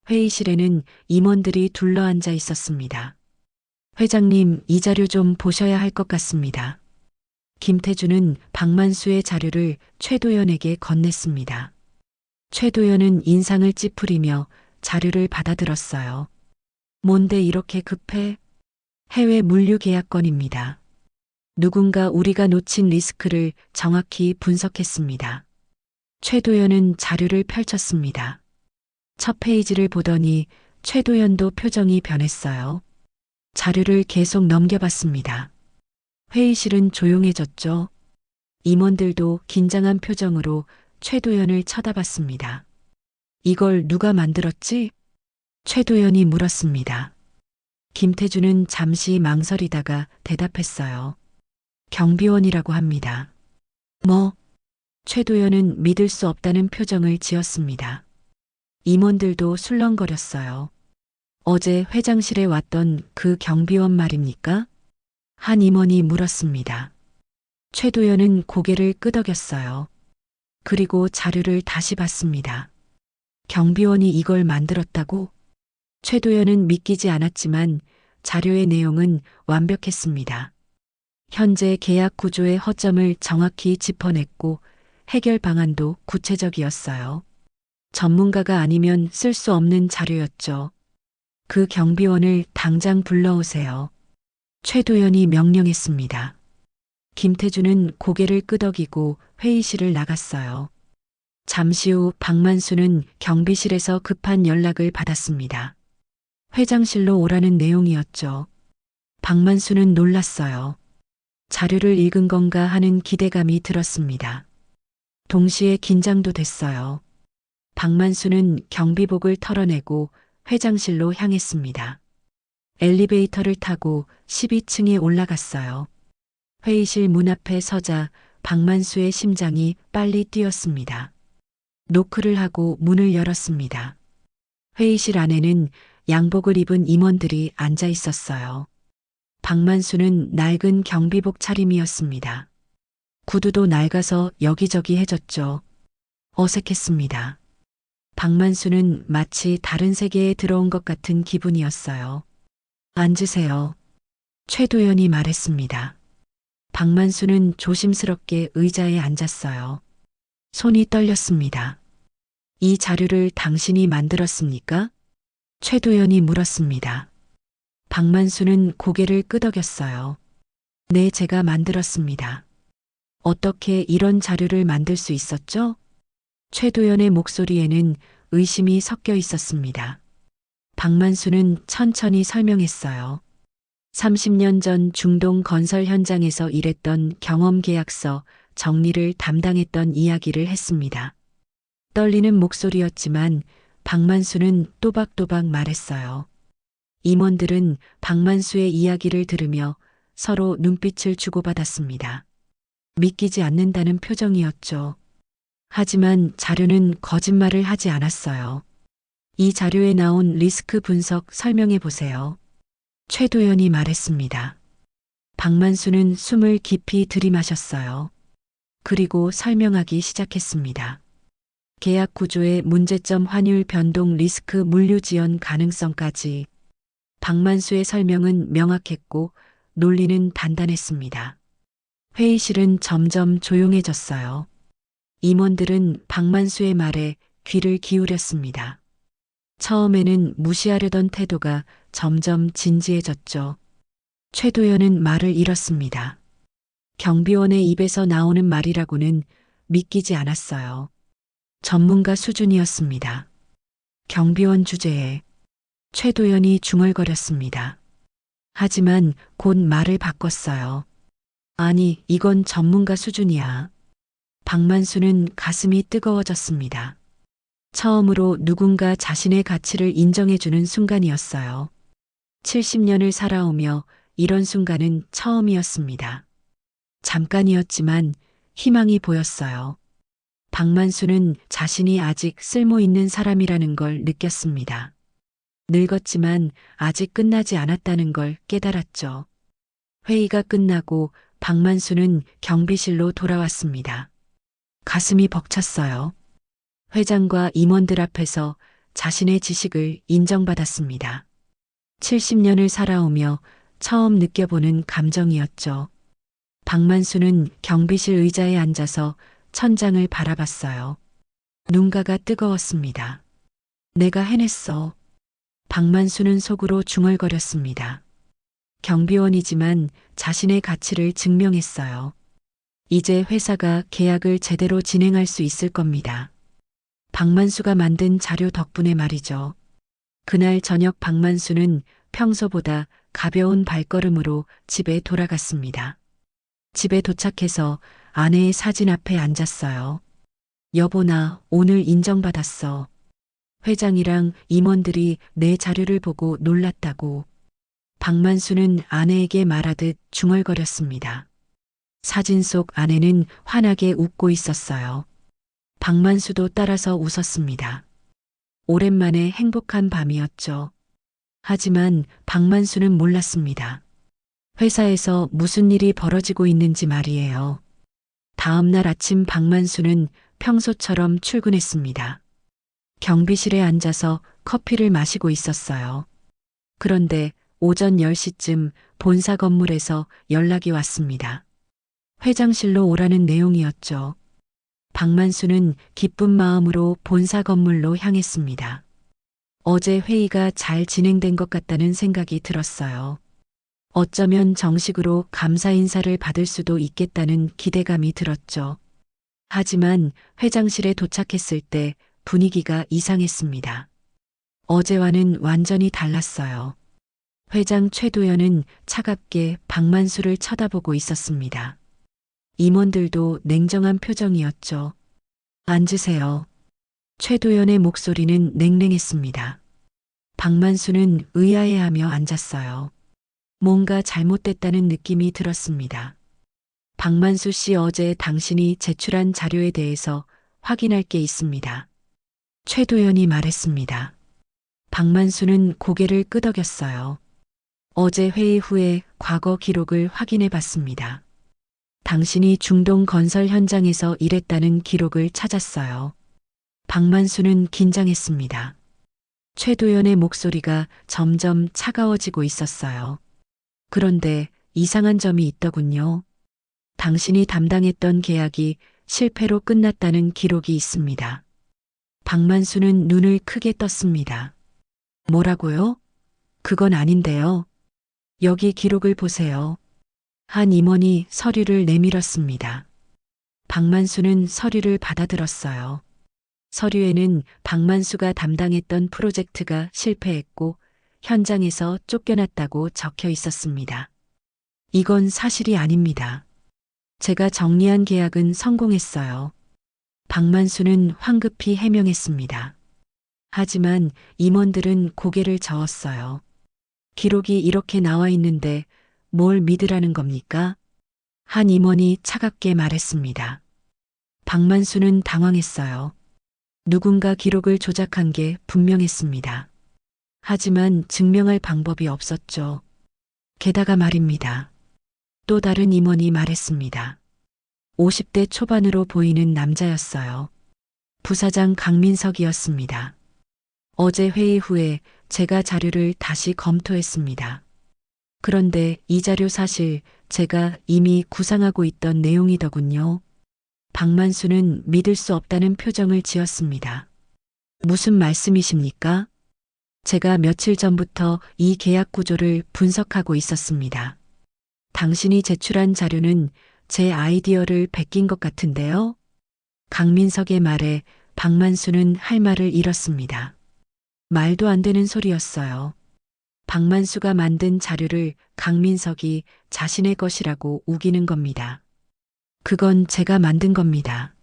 Speaker 2: 회의실에는 임원들이 둘러앉아 있었습니다. 회장님, 이 자료 좀 보셔야 할 것 같습니다. 김태준은 박만수의 자료를 최도연에게 건넸습니다. 최도연은 인상을 찌푸리며 자료를 받아들었어요. 뭔데 이렇게 급해? 해외 물류 계약건입니다. 누군가 우리가 놓친 리스크를 정확히 분석했습니다. 최도연은 자료를 펼쳤습니다. 첫 페이지를 보더니 최도연도 표정이 변했어요. 자료를 계속 넘겨봤습니다. 회의실은 조용해졌죠. 임원들도 긴장한 표정으로 최도연을 쳐다봤습니다. 이걸 누가 만들었지? 최도연이 물었습니다. 김태준은 잠시 망설이다가 대답했어요. 경비원이라고 합니다. 뭐? 최도연은 믿을 수 없다는 표정을 지었습니다. 임원들도 술렁거렸어요. 어제 회장실에 왔던 그 경비원 말입니까? 한 임원이 물었습니다. 최도연은 고개를 끄덕였어요. 그리고 자료를 다시 봤습니다. 경비원이 이걸 만들었다고? 최도연은 믿기지 않았지만 자료의 내용은 완벽했습니다. 현재 계약 구조의 허점을 정확히 짚어냈고 해결 방안도 구체적이었어요. 전문가가 아니면 쓸 수 없는 자료였죠. 그 경비원을 당장 불러오세요. 최도연이 명령했습니다. 김태주는 고개를 끄덕이고 회의실을 나갔어요. 잠시 후 박만수는 경비실에서 급한 연락을 받았습니다. 회장실로 오라는 내용이었죠. 박만수는 놀랐어요. 자료를 읽은 건가 하는 기대감이 들었습니다. 동시에 긴장도 됐어요. 박만수는 경비복을 털어내고 회장실로 향했습니다. 엘리베이터를 타고 12층에 올라갔어요. 회의실 문 앞에 서자 박만수의 심장이 빨리 뛰었습니다. 노크를 하고 문을 열었습니다. 회의실 안에는 양복을 입은 임원들이 앉아 있었어요. 박만수는 낡은 경비복 차림이었습니다. 구두도 낡아서 여기저기 해졌죠. 어색했습니다. 박만수는 마치 다른 세계에 들어온 것 같은 기분이었어요. 앉으세요. 최도연이 말했습니다. 박만수는 조심스럽게 의자에 앉았어요. 손이 떨렸습니다. 이 자료를 당신이 만들었습니까? 최도연이 물었습니다. 박만수는 고개를 끄덕였어요. 네, 제가 만들었습니다. 어떻게 이런 자료를 만들 수 있었죠? 최도연의 목소리에는 의심이 섞여 있었습니다. 박만수는 천천히 설명했어요. 30년 전 중동 건설 현장에서 일했던 경험 계약서 정리를 담당했던 이야기를 했습니다. 떨리는 목소리였지만 박만수는 또박또박 말했어요. 임원들은 박만수의 이야기를 들으며 서로 눈빛을 주고받았습니다. 믿기지 않는다는 표정이었죠. 하지만 자료는 거짓말을 하지 않았어요. 이 자료에 나온 리스크 분석 설명해 보세요. 최도연이 말했습니다. 박만수는 숨을 깊이 들이마셨어요. 그리고 설명하기 시작했습니다. 계약 구조의 문제점, 환율 변동, 리스크, 물류 지연 가능성까지. 박만수의 설명은 명확했고 논리는 단단했습니다. 회의실은 점점 조용해졌어요. 임원들은 박만수의 말에 귀를 기울였습니다. 처음에는 무시하려던 태도가 점점 진지해졌죠. 최도연은 말을 잃었습니다. 경비원의 입에서 나오는 말이라고는 믿기지 않았어요. 전문가 수준이었습니다. 경비원 주제에 최도연이 중얼거렸습니다. 하지만 곧 말을 바꿨어요. 아니, 이건 전문가 수준이야. 박만수는 가슴이 뜨거워졌습니다. 처음으로 누군가 자신의 가치를 인정해주는 순간이었어요. 70년을 살아오며 이런 순간은 처음이었습니다. 잠깐이었지만 희망이 보였어요. 박만수는 자신이 아직 쓸모 있는 사람이라는 걸 느꼈습니다. 늙었지만 아직 끝나지 않았다는 걸 깨달았죠. 회의가 끝나고 박만수는 경비실로 돌아왔습니다. 가슴이 벅찼어요. 회장과 임원들 앞에서 자신의 지식을 인정받았습니다. 70년을 살아오며 처음 느껴보는 감정이었죠. 박만수는 경비실 의자에 앉아서 천장을 바라봤어요. 눈가가 뜨거웠습니다. 내가 해냈어. 박만수는 속으로 중얼거렸습니다. 경비원이지만 자신의 가치를 증명했어요. 이제 회사가 계약을 제대로 진행할 수 있을 겁니다. 박만수가 만든 자료 덕분에 말이죠. 그날 저녁 박만수는 평소보다 가벼운 발걸음으로 집에 돌아갔습니다. 집에 도착해서 아내의 사진 앞에 앉았어요. 여보, 나 오늘 인정받았어. 회장이랑 임원들이 내 자료를 보고 놀랐다고. 박만수는 아내에게 말하듯 중얼거렸습니다. 사진 속 아내는 환하게 웃고 있었어요. 박만수도 따라서 웃었습니다. 오랜만에 행복한 밤이었죠. 하지만 박만수는 몰랐습니다. 회사에서 무슨 일이 벌어지고 있는지 말이에요. 다음 날 아침 박만수는 평소처럼 출근했습니다. 경비실에 앉아서 커피를 마시고 있었어요. 그런데 오전 10시쯤 본사 건물에서 연락이 왔습니다. 회장실로 오라는 내용이었죠. 박만수는 기쁜 마음으로 본사 건물로 향했습니다. 어제 회의가 잘 진행된 것 같다는 생각이 들었어요. 어쩌면 정식으로 감사 인사를 받을 수도 있겠다는 기대감이 들었죠. 하지만 회장실에 도착했을 때 분위기가 이상했습니다. 어제와는 완전히 달랐어요. 회장 최도연은 차갑게 박만수를 쳐다보고 있었습니다. 임원들도 냉정한 표정이었죠. 앉으세요. 최도연의 목소리는 냉랭했습니다. 박만수는 의아해하며 앉았어요. 뭔가 잘못됐다는 느낌이 들었습니다. 박만수 씨, 어제 당신이 제출한 자료에 대해서 확인할 게 있습니다. 최도연이 말했습니다. 박만수는 고개를 끄덕였어요. 어제 회의 후에 과거 기록을 확인해 봤습니다. 당신이 중동 건설 현장에서 일했다는 기록을 찾았어요. 박만수는 긴장했습니다. 최도연의 목소리가 점점 차가워지고 있었어요. 그런데 이상한 점이 있더군요. 당신이 담당했던 계약이 실패로 끝났다는 기록이 있습니다. 박만수는 눈을 크게 떴습니다. 뭐라고요? 그건 아닌데요. 여기 기록을 보세요. 한 임원이 서류를 내밀었습니다. 박만수는 서류를 받아들었어요. 서류에는 박만수가 담당했던 프로젝트가 실패했고 현장에서 쫓겨났다고 적혀 있었습니다. 이건 사실이 아닙니다. 제가 정리한 계약은 성공했어요. 박만수는 황급히 해명했습니다. 하지만 임원들은 고개를 저었어요. 기록이 이렇게 나와 있는데 뭘 믿으라는 겁니까? 한 임원이 차갑게 말했습니다. 박만수는 당황했어요. 누군가 기록을 조작한 게 분명했습니다. 하지만 증명할 방법이 없었죠. 게다가 말입니다. 또 다른 임원이 말했습니다. 50대 초반으로 보이는 남자였어요. 부사장 강민석이었습니다. 어제 회의 후에 제가 자료를 다시 검토했습니다. 그런데 이 자료 사실 제가 이미 구상하고 있던 내용이더군요. 박만수는 믿을 수 없다는 표정을 지었습니다. 무슨 말씀이십니까? 제가 며칠 전부터 이 계약 구조를 분석하고 있었습니다. 당신이 제출한 자료는 제 아이디어를 베낀 것 같은데요. 강민석의 말에 박만수는 할 말을 잃었습니다. 말도 안 되는 소리였어요. 박만수가 만든 자료를 강민석이 자신의 것이라고 우기는 겁니다. 그건 제가 만든 겁니다.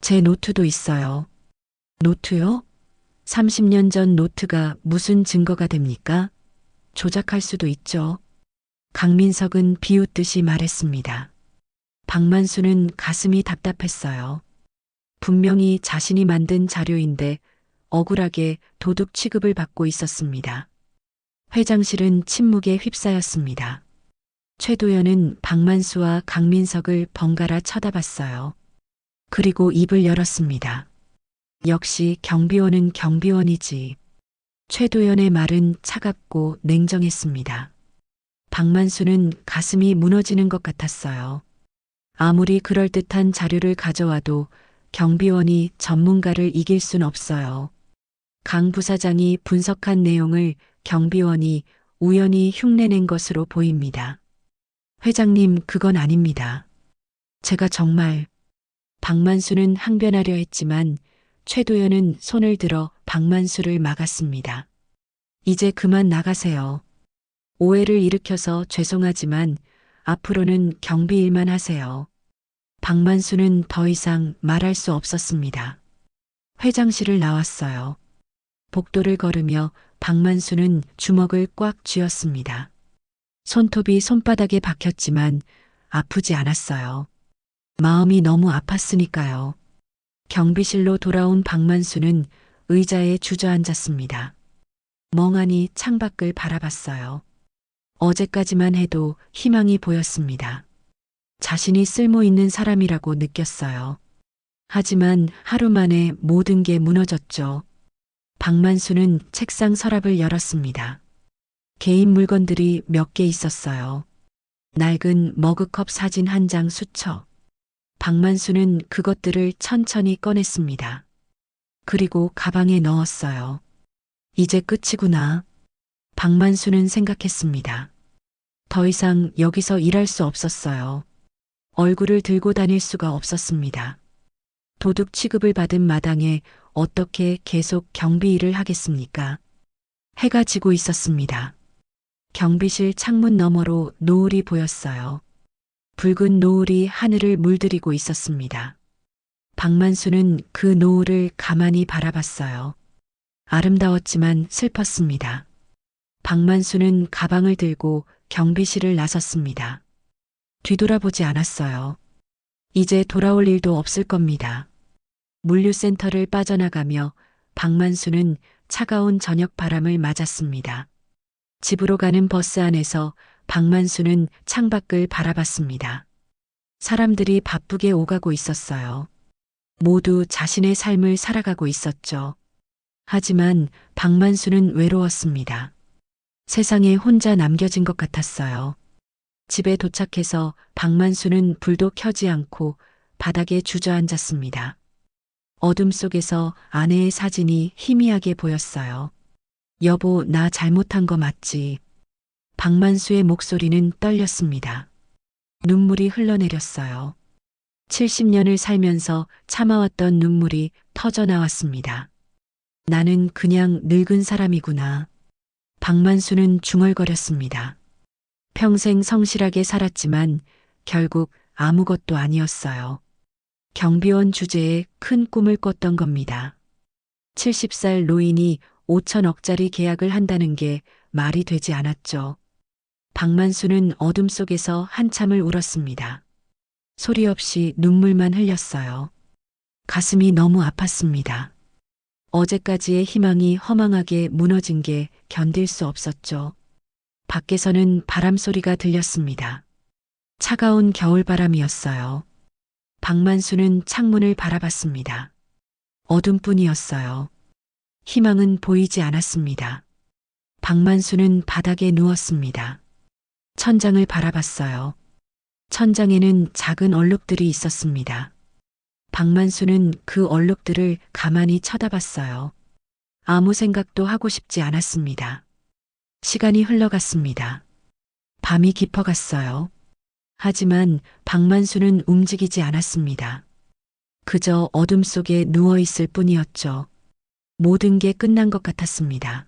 Speaker 2: 제 노트도 있어요. 노트요? 30년 전 노트가 무슨 증거가 됩니까? 조작할 수도 있죠. 강민석은 비웃듯이 말했습니다. 박만수는 가슴이 답답했어요. 분명히 자신이 만든 자료인데 억울하게 도둑 취급을 받고 있었습니다. 회장실은 침묵에 휩싸였습니다. 최도연은 박만수와 강민석을 번갈아 쳐다봤어요. 그리고 입을 열었습니다. 역시 경비원은 경비원이지. 최도연의 말은 차갑고 냉정했습니다. 박만수는 가슴이 무너지는 것 같았어요. 아무리 그럴듯한 자료를 가져와도 경비원이 전문가를 이길 순 없어요. 강 부사장이 분석한 내용을 경비원이 우연히 흉내낸 것으로 보입니다. 회장님, 그건 아닙니다. 제가 정말... 박만수는 항변하려 했지만 최도연은 손을 들어 박만수를 막았습니다. 이제 그만 나가세요. 오해를 일으켜서 죄송하지만 앞으로는 경비 일만 하세요. 박만수는 더 이상 말할 수 없었습니다. 회장실을 나왔어요. 복도를 걸으며 박만수는 주먹을 꽉 쥐었습니다. 손톱이 손바닥에 박혔지만 아프지 않았어요. 마음이 너무 아팠으니까요. 경비실로 돌아온 박만수는 의자에 주저앉았습니다. 멍하니 창밖을 바라봤어요. 어제까지만 해도 희망이 보였습니다. 자신이 쓸모 있는 사람이라고 느꼈어요. 하지만 하루 만에 모든 게 무너졌죠. 박만수는 책상 서랍을 열었습니다. 개인 물건들이 몇 개 있었어요. 낡은 머그컵 사진 한 장 수첩. 박만수는 그것들을 천천히 꺼냈습니다. 그리고 가방에 넣었어요. 이제 끝이구나. 박만수는 생각했습니다. 더 이상 여기서 일할 수 없었어요. 얼굴을 들고 다닐 수가 없었습니다. 도둑 취급을 받은 마당에 어떻게 계속 경비 일을 하겠습니까? 해가 지고 있었습니다. 경비실 창문 너머로 노을이 보였어요. 붉은 노을이 하늘을 물들이고 있었습니다. 박만수는 그 노을을 가만히 바라봤어요. 아름다웠지만 슬펐습니다. 박만수는 가방을 들고 경비실을 나섰습니다. 뒤돌아보지 않았어요. 이제 돌아올 일도 없을 겁니다. 물류센터를 빠져나가며 박만수는 차가운 저녁 바람을 맞았습니다. 집으로 가는 버스 안에서 박만수는 창밖을 바라봤습니다. 사람들이 바쁘게 오가고 있었어요. 모두 자신의 삶을 살아가고 있었죠. 하지만 박만수는 외로웠습니다. 세상에 혼자 남겨진 것 같았어요. 집에 도착해서 박만수는 불도 켜지 않고 바닥에 주저앉았습니다. 어둠 속에서 아내의 사진이 희미하게 보였어요. 여보, 나 잘못한 거 맞지? 박만수의 목소리는 떨렸습니다. 눈물이 흘러내렸어요. 70년을 살면서 참아왔던 눈물이 터져 나왔습니다. 나는 그냥 늙은 사람이구나. 박만수는 중얼거렸습니다. 평생 성실하게 살았지만 결국 아무것도 아니었어요. 경비원 주제에 큰 꿈을 꿨던 겁니다. 70살 노인이 5천억짜리 계약을 한다는 게 말이 되지 않았죠. 박만수는 어둠 속에서 한참을 울었습니다. 소리 없이 눈물만 흘렸어요. 가슴이 너무 아팠습니다. 어제까지의 희망이 허망하게 무너진 게 견딜 수 없었죠. 밖에서는 바람 소리가 들렸습니다. 차가운 겨울바람이었어요. 박만수는 창문을 바라봤습니다. 어둠뿐이었어요. 희망은 보이지 않았습니다. 박만수는 바닥에 누웠습니다. 천장을 바라봤어요. 천장에는 작은 얼룩들이 있었습니다. 박만수는 그 얼룩들을 가만히 쳐다봤어요. 아무 생각도 하고 싶지 않았습니다. 시간이 흘러갔습니다. 밤이 깊어갔어요. 하지만 박만수는 움직이지 않았습니다. 그저 어둠 속에 누워있을 뿐이었죠. 모든 게 끝난 것 같았습니다.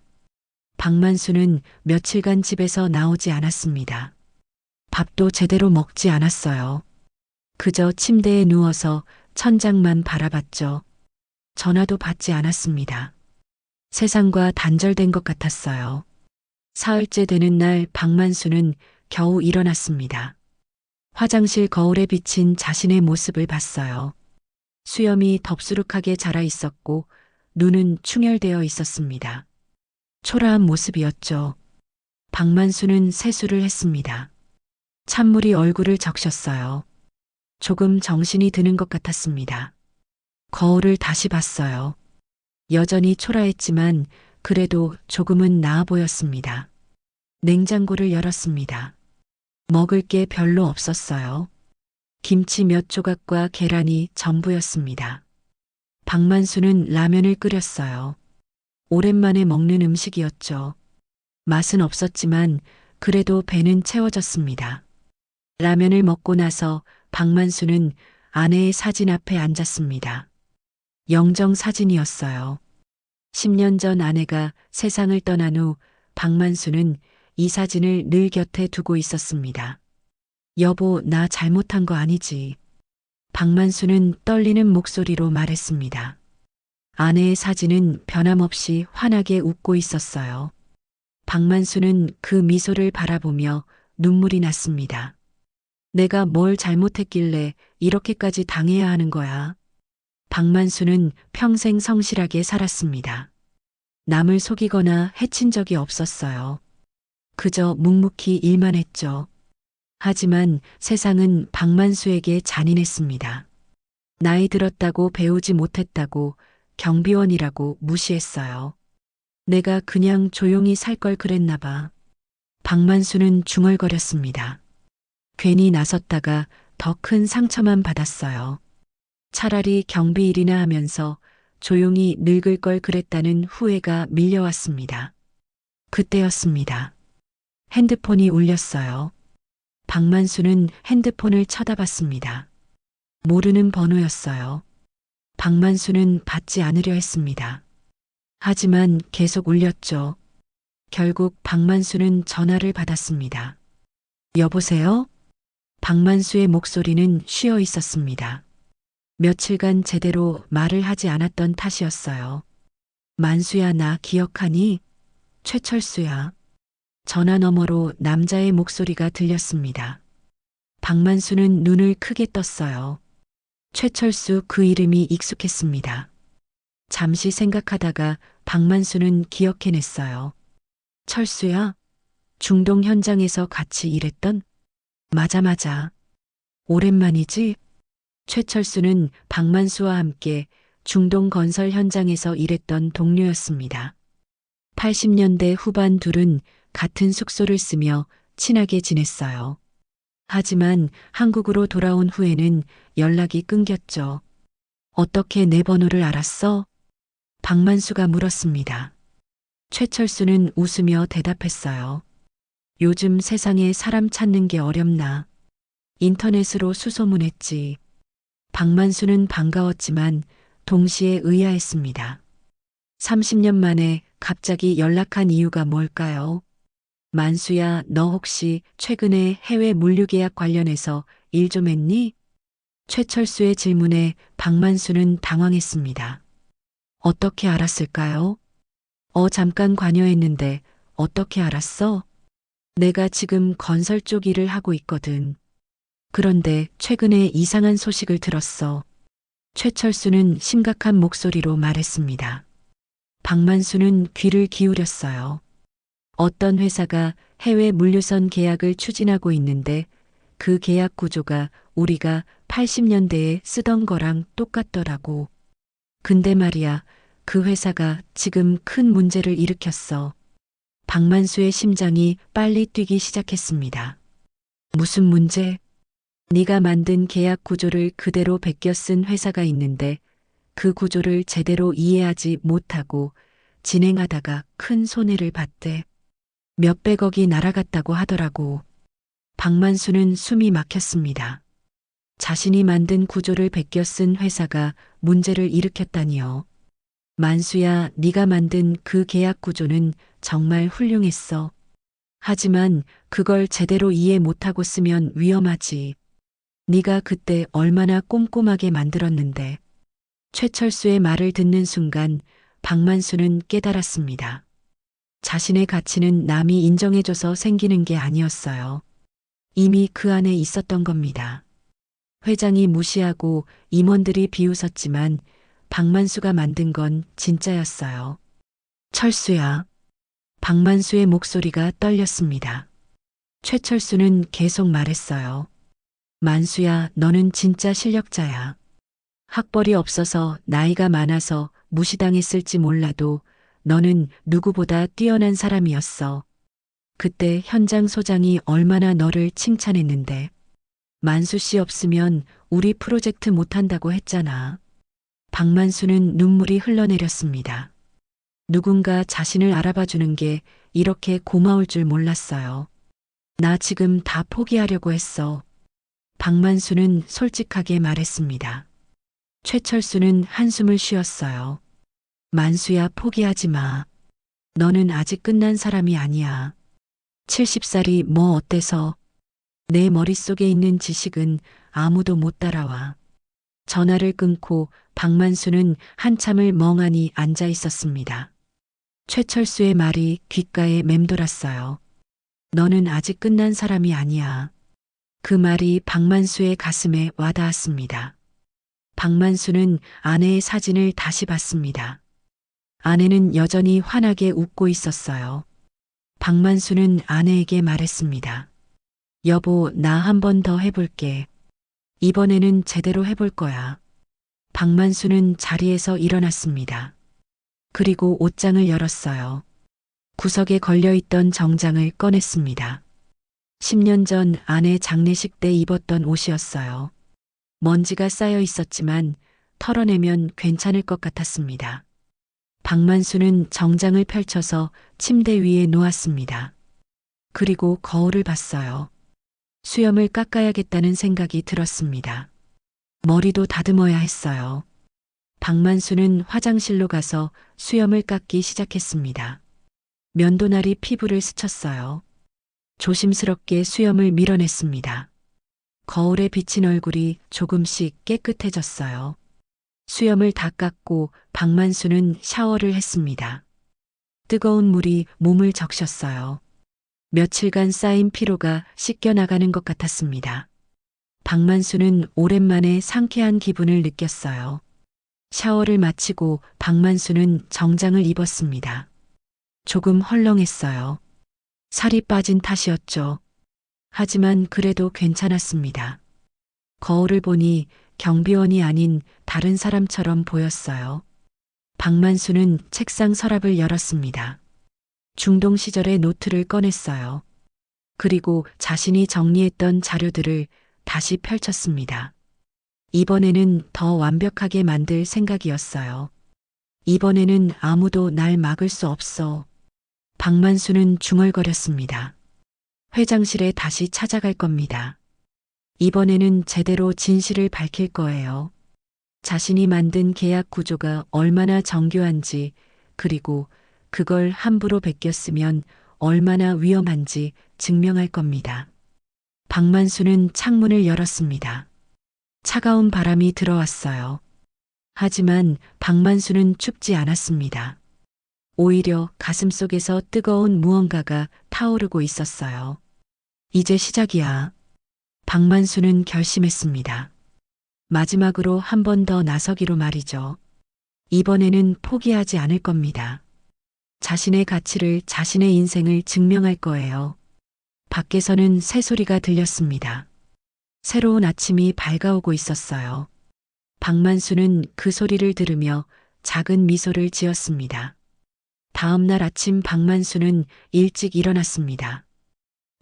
Speaker 2: 박만수는 며칠간 집에서 나오지 않았습니다. 밥도 제대로 먹지 않았어요. 그저 침대에 누워서 천장만 바라봤죠. 전화도 받지 않았습니다. 세상과 단절된 것 같았어요. 사흘째 되는 날 박만수는 겨우 일어났습니다. 화장실 거울에 비친 자신의 모습을 봤어요. 수염이 덥수룩하게 자라 있었고 눈은 충혈되어 있었습니다. 초라한 모습이었죠. 박만수는 세수를 했습니다. 찬물이 얼굴을 적셨어요. 조금 정신이 드는 것 같았습니다. 거울을 다시 봤어요. 여전히 초라했지만 그래도 조금은 나아 보였습니다. 냉장고를 열었습니다. 먹을 게 별로 없었어요. 김치 몇 조각과 계란이 전부였습니다. 박만수는 라면을 끓였어요. 오랜만에 먹는 음식이었죠. 맛은 없었지만 그래도 배는 채워졌습니다. 라면을 먹고 나서 박만수는 아내의 사진 앞에 앉았습니다. 영정 사진이었어요. 10년 전 아내가 세상을 떠난 후 박만수는 이 사진을 늘 곁에 두고 있었습니다. 여보, 나 잘못한 거 아니지? 박만수는 떨리는 목소리로 말했습니다. 아내의 사진은 변함없이 환하게 웃고 있었어요. 박만수는 그 미소를 바라보며 눈물이 났습니다. 내가 뭘 잘못했길래 이렇게까지 당해야 하는 거야? 박만수는 평생 성실하게 살았습니다. 남을 속이거나 해친 적이 없었어요. 그저 묵묵히 일만 했죠. 하지만 세상은 박만수에게 잔인했습니다. 나이 들었다고 배우지 못했다고 경비원이라고 무시했어요. 내가 그냥 조용히 살 걸 그랬나 봐. 박만수는 중얼거렸습니다. 괜히 나섰다가 더 큰 상처만 받았어요. 차라리 경비 일이나 하면서 조용히 늙을 걸 그랬다는 후회가 밀려왔습니다. 그때였습니다. 핸드폰이 울렸어요. 박만수는 핸드폰을 쳐다봤습니다. 모르는 번호였어요. 박만수는 받지 않으려 했습니다. 하지만 계속 울렸죠. 결국 박만수는 전화를 받았습니다. 여보세요? 박만수의 목소리는 쉬어 있었습니다. 며칠간 제대로 말을 하지 않았던 탓이었어요. 만수야, 나 기억하니? 최철수야. 전화 너머로 남자의 목소리가 들렸습니다. 박만수는 눈을 크게 떴어요. 최철수, 그 이름이 익숙했습니다. 잠시 생각하다가 박만수는 기억해냈어요. 철수야? 중동 현장에서 같이 일했던? 맞아. 오랜만이지? 최철수는 박만수와 함께 중동 건설 현장에서 일했던 동료였습니다. 80년대 후반 둘은 같은 숙소를 쓰며 친하게 지냈어요. 하지만 한국으로 돌아온 후에는 연락이 끊겼죠. 어떻게 내 번호를 알았어? 박만수가 물었습니다. 최철수는 웃으며 대답했어요. 요즘 세상에 사람 찾는 게 어렵나. 인터넷으로 수소문했지. 박만수는 반가웠지만 동시에 의아했습니다. 30년 만에 갑자기 연락한 이유가 뭘까요? 만수야, 너 혹시 최근에 해외 물류 계약 관련해서 일 좀 했니? 최철수의 질문에 박만수는 당황했습니다. 어떻게 알았을까요? 잠깐 관여했는데 어떻게 알았어? 내가 지금 건설 쪽 일을 하고 있거든. 그런데 최근에 이상한 소식을 들었어. 최철수는 심각한 목소리로 말했습니다. 박만수는 귀를 기울였어요. 어떤 회사가 해외 물류선 계약을 추진하고 있는데 그 계약 구조가 우리가 80년대에 쓰던 거랑 똑같더라고. 근데 말이야, 그 회사가 지금 큰 문제를 일으켰어. 박만수의 심장이 빨리 뛰기 시작했습니다. 무슨 문제? 네가 만든 계약 구조를 그대로 베껴 쓴 회사가 있는데 그 구조를 제대로 이해하지 못하고 진행하다가 큰 손해를 봤대. 몇백억이 날아갔다고 하더라고. 박만수는 숨이 막혔습니다. 자신이 만든 구조를 베껴 쓴 회사가 문제를 일으켰다니요. 만수야, 네가 만든 그 계약 구조는 정말 훌륭했어. 하지만 그걸 제대로 이해 못하고 쓰면 위험하지. 네가 그때 얼마나 꼼꼼하게 만들었는데. 최철수의 말을 듣는 순간 박만수는 깨달았습니다. 자신의 가치는 남이 인정해줘서 생기는 게 아니었어요. 이미 그 안에 있었던 겁니다. 회장이 무시하고 임원들이 비웃었지만 박만수가 만든 건 진짜였어요. 철수야. 박만수의 목소리가 떨렸습니다. 최철수는 계속 말했어요. 만수야, 너는 진짜 실력자야. 학벌이 없어서 나이가 많아서 무시당했을지 몰라도 너는 누구보다 뛰어난 사람이었어. 그때 현장 소장이 얼마나 너를 칭찬했는데. 만수 씨 없으면 우리 프로젝트 못한다고 했잖아. 박만수는 눈물이 흘러내렸습니다. 누군가 자신을 알아봐 주는 게 이렇게 고마울 줄 몰랐어요. 나 지금 다 포기하려고 했어. 박만수는 솔직하게 말했습니다. 최철수는 한숨을 쉬었어요. 만수야, 포기하지 마. 너는 아직 끝난 사람이 아니야. 70살이 뭐 어때서? 내 머릿속에 있는 지식은 아무도 못 따라와. 전화를 끊고 박만수는 한참을 멍하니 앉아 있었습니다. 최철수의 말이 귓가에 맴돌았어요. 너는 아직 끝난 사람이 아니야. 그 말이 박만수의 가슴에 와닿았습니다. 박만수는 아내의 사진을 다시 봤습니다. 아내는 여전히 환하게 웃고 있었어요. 박만수는 아내에게 말했습니다. 여보, 나 한 번 더 해볼게. 이번에는 제대로 해볼 거야. 박만수는 자리에서 일어났습니다. 그리고 옷장을 열었어요. 구석에 걸려있던 정장을 꺼냈습니다. 10년 전 아내 장례식 때 입었던 옷이었어요. 먼지가 쌓여 있었지만 털어내면 괜찮을 것 같았습니다. 박만수는 정장을 펼쳐서 침대 위에 놓았습니다. 그리고 거울을 봤어요. 수염을 깎아야겠다는 생각이 들었습니다. 머리도 다듬어야 했어요. 박만수는 화장실로 가서 수염을 깎기 시작했습니다. 면도날이 피부를 스쳤어요. 조심스럽게 수염을 밀어냈습니다. 거울에 비친 얼굴이 조금씩 깨끗해졌어요. 수염을 다 깎고 박만수는 샤워를 했습니다. 뜨거운 물이 몸을 적셨어요. 며칠간 쌓인 피로가 씻겨나가는 것 같았습니다. 박만수는 오랜만에 상쾌한 기분을 느꼈어요. 샤워를 마치고 박만수는 정장을 입었습니다. 조금 헐렁했어요. 살이 빠진 탓이었죠. 하지만 그래도 괜찮았습니다. 거울을 보니 경비원이 아닌 다른 사람처럼 보였어요. 박만수는 책상 서랍을 열었습니다. 중동 시절의 노트를 꺼냈어요. 그리고 자신이 정리했던 자료들을 다시 펼쳤습니다. 이번에는 더 완벽하게 만들 생각이었어요. 이번에는 아무도 날 막을 수 없어. 박만수는 중얼거렸습니다. 회장실에 다시 찾아갈 겁니다. 이번에는 제대로 진실을 밝힐 거예요. 자신이 만든 계약 구조가 얼마나 정교한지, 그리고 그걸 함부로 베꼈으면 얼마나 위험한지 증명할 겁니다. 박만수는 창문을 열었습니다. 차가운 바람이 들어왔어요. 하지만 박만수는 춥지 않았습니다. 오히려 가슴속에서 뜨거운 무언가가 타오르고 있었어요. 이제 시작이야. 박만수는 결심했습니다. 마지막으로 한 번 더 나서기로 말이죠. 이번에는 포기하지 않을 겁니다. 자신의 가치를, 자신의 인생을 증명할 거예요. 밖에서는 새소리가 들렸습니다. 새로운 아침이 밝아오고 있었어요. 박만수는 그 소리를 들으며 작은 미소를 지었습니다. 다음 날 아침 박만수는 일찍 일어났습니다.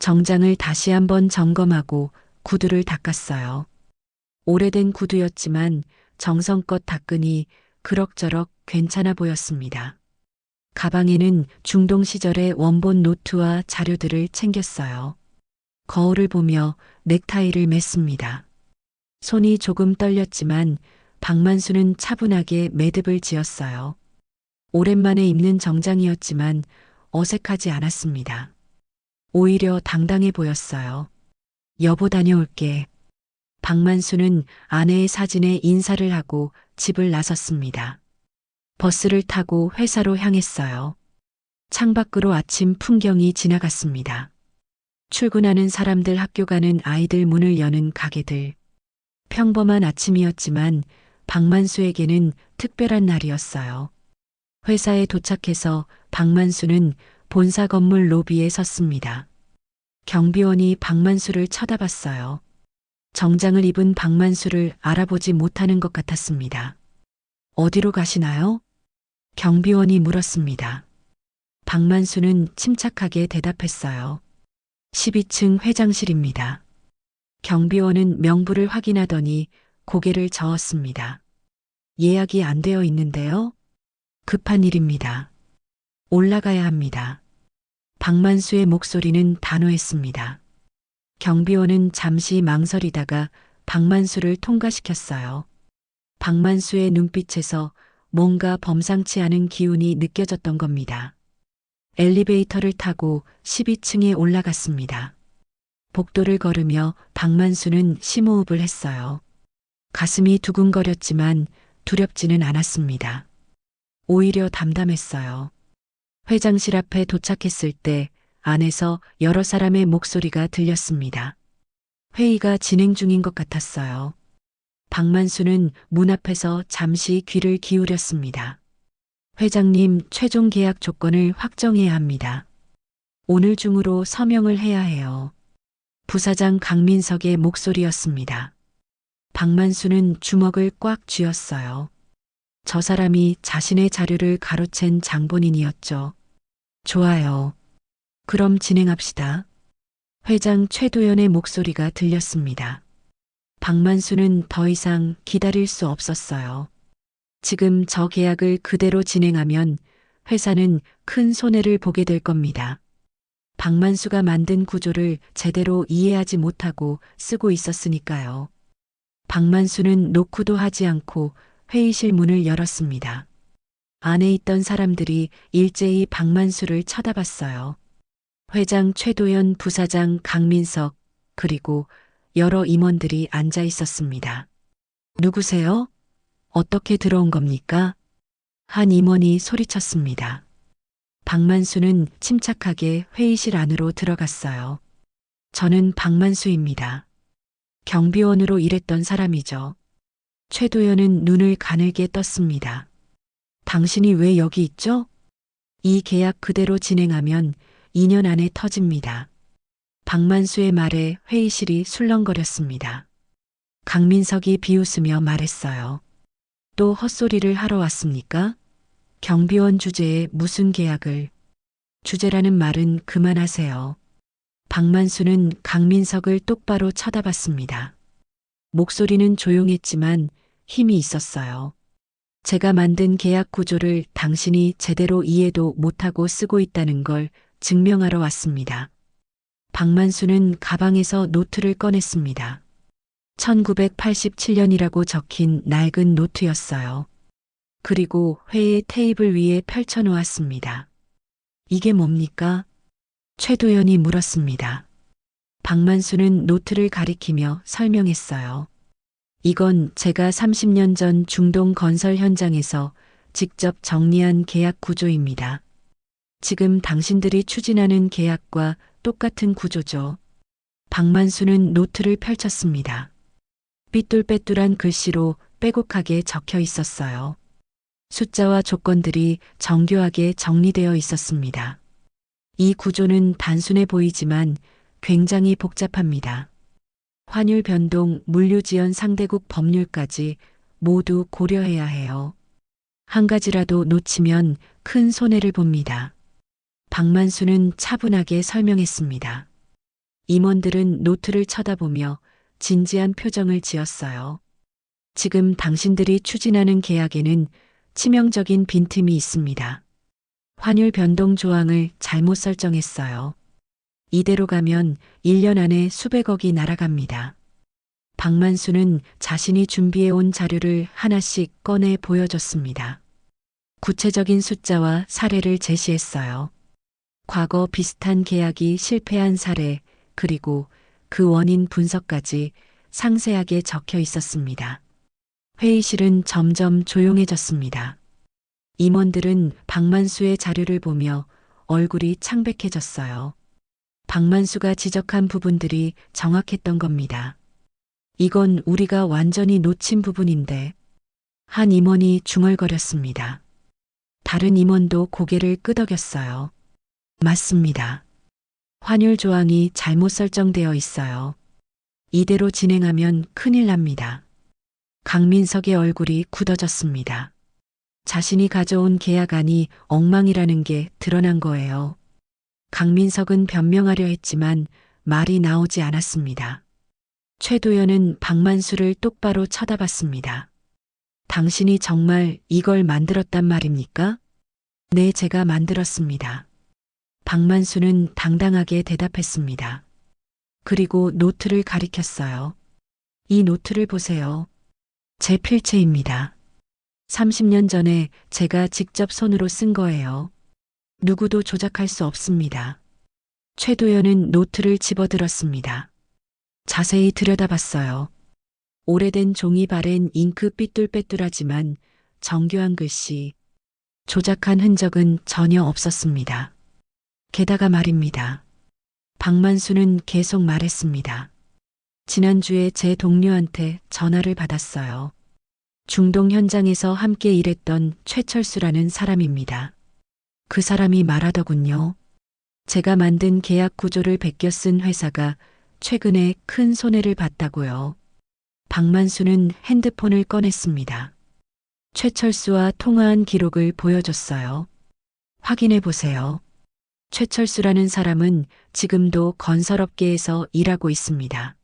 Speaker 2: 정장을 다시 한번 점검하고 구두를 닦았어요. 오래된 구두였지만 정성껏 닦으니 그럭저럭 괜찮아 보였습니다. 가방에는 중동 시절의 원본 노트와 자료들을 챙겼어요. 거울을 보며 넥타이를 맸습니다. 손이 조금 떨렸지만 박만수는 차분하게 매듭을 지었어요. 오랜만에 입는 정장이었지만 어색하지 않았습니다. 오히려 당당해 보였어요. 여보 다녀올게. 박만수는 아내의 사진에 인사를 하고 집을 나섰습니다. 버스를 타고 회사로 향했어요. 창밖으로 아침 풍경이 지나갔습니다. 출근하는 사람들, 학교 가는 아이들, 문을 여는 가게들. 평범한 아침이었지만 박만수에게는 특별한 날이었어요. 회사에 도착해서 박만수는 본사 건물 로비에 섰습니다. 경비원이 박만수를 쳐다봤어요. 정장을 입은 박만수를 알아보지 못하는 것 같았습니다. 어디로 가시나요? 경비원이 물었습니다. 박만수는 침착하게 대답했어요. 12층 회장실입니다. 경비원은 명부를 확인하더니 고개를 저었습니다. 예약이 안 되어 있는데요? 급한 일입니다. 올라가야 합니다. 박만수의 목소리는 단호했습니다. 경비원은 잠시 망설이다가 박만수를 통과시켰어요. 박만수의 눈빛에서 뭔가 범상치 않은 기운이 느껴졌던 겁니다. 엘리베이터를 타고 12층에 올라갔습니다. 복도를 걸으며 박만수는 심호흡을 했어요. 가슴이 두근거렸지만 두렵지는 않았습니다. 오히려 담담했어요. 회장실 앞에 도착했을 때 안에서 여러 사람의 목소리가 들렸습니다. 회의가 진행 중인 것 같았어요. 박만수는 문 앞에서 잠시 귀를 기울였습니다. 회장님, 최종 계약 조건을 확정해야 합니다. 오늘 중으로 서명을 해야 해요. 부사장 강민석의 목소리였습니다. 박만수는 주먹을 꽉 쥐었어요. 저 사람이 자신의 자료를 가로챈 장본인이었죠. 좋아요. 그럼 진행합시다. 회장 최도연의 목소리가 들렸습니다. 박만수는 더 이상 기다릴 수 없었어요. 지금 저 계약을 그대로 진행하면 회사는 큰 손해를 보게 될 겁니다. 박만수가 만든 구조를 제대로 이해하지 못하고 쓰고 있었으니까요. 박만수는 노크도 하지 않고 회의실 문을 열었습니다. 안에 있던 사람들이 일제히 박만수를 쳐다봤어요. 회장 최도연, 부사장 강민석, 그리고 여러 임원들이 앉아 있었습니다. 누구세요? 어떻게 들어온 겁니까? 한 임원이 소리쳤습니다. 박만수는 침착하게 회의실 안으로 들어갔어요. 저는 박만수입니다. 경비원으로 일했던 사람이죠. 최도연은 눈을 가늘게 떴습니다. 당신이 왜 여기 있죠? 이 계약 그대로 진행하면 2년 안에 터집니다. 박만수의 말에 회의실이 술렁거렸습니다. 강민석이 비웃으며 말했어요. 또 헛소리를 하러 왔습니까? 경비원 주제에 무슨 계약을. 주제라는 말은 그만하세요. 박만수는 강민석을 똑바로 쳐다봤습니다. 목소리는 조용했지만 힘이 있었어요. 제가 만든 계약 구조를 당신이 제대로 이해도 못하고 쓰고 있다는 걸 증명하러 왔습니다. 박만수는 가방에서 노트를 꺼냈습니다. 1987년이라고 적힌 낡은 노트였어요. 그리고 회의 테이블 위에 펼쳐놓았습니다. 이게 뭡니까? 최도연이 물었습니다. 박만수는 노트를 가리키며 설명했어요. 이건 제가 30년 전 중동 건설 현장에서 직접 정리한 계약 구조입니다. 지금 당신들이 추진하는 계약과 똑같은 구조죠. 박만수는 노트를 펼쳤습니다. 삐뚤빼뚤한 글씨로 빼곡하게 적혀 있었어요. 숫자와 조건들이 정교하게 정리되어 있었습니다. 이 구조는 단순해 보이지만 굉장히 복잡합니다. 환율 변동, 물류 지연 상대국 법률까지 모두 고려해야 해요. 한 가지라도 놓치면 큰 손해를 봅니다. 박만수는 차분하게 설명했습니다. 임원들은 노트를 쳐다보며 진지한 표정을 지었어요. 지금 당신들이 추진하는 계약에는 치명적인 빈틈이 있습니다. 환율 변동 조항을 잘못 설정했어요. 이대로 가면 1년 안에 수백억이 날아갑니다. 박만수는 자신이 준비해온 자료를 하나씩 꺼내 보여줬습니다. 구체적인 숫자와 사례를 제시했어요. 과거 비슷한 계약이 실패한 사례, 그리고 그 원인 분석까지 상세하게 적혀 있었습니다. 회의실은 점점 조용해졌습니다. 임원들은 박만수의 자료를 보며 얼굴이 창백해졌어요. 박만수가 지적한 부분들이 정확했던 겁니다. 이건 우리가 완전히 놓친 부분인데. 한 임원이 중얼거렸습니다. 다른 임원도 고개를 끄덕였어요. 맞습니다. 환율 조항이 잘못 설정되어 있어요. 이대로 진행하면 큰일 납니다. 강민석의 얼굴이 굳어졌습니다. 자신이 가져온 계약안이 엉망이라는 게 드러난 거예요. 강민석은 변명하려 했지만 말이 나오지 않았습니다. 최도연은 박만수를 똑바로 쳐다봤습니다. 당신이 정말 이걸 만들었단 말입니까? 네, 제가 만들었습니다. 박만수는 당당하게 대답했습니다. 그리고 노트를 가리켰어요. 이 노트를 보세요. 제 필체입니다. 30년 전에 제가 직접 손으로 쓴 거예요. 누구도 조작할 수 없습니다. 최도연은 노트를 집어들었습니다. 자세히 들여다봤어요. 오래된 종이 바랜 잉크 삐뚤빼뚤하지만 정교한 글씨, 조작한 흔적은 전혀 없었습니다. 게다가 말입니다. 박만수는 계속 말했습니다. 지난주에 제 동료한테 전화를 받았어요. 중동 현장에서 함께 일했던 최철수라는 사람입니다. 그 사람이 말하더군요. 제가 만든 계약 구조를 베껴 쓴 회사가 최근에 큰 손해를 봤다고요. 박만수는 핸드폰을 꺼냈습니다. 최철수와 통화한 기록을 보여줬어요. 확인해 보세요. 최철수라는 사람은 지금도 건설업계에서 일하고 있습니다.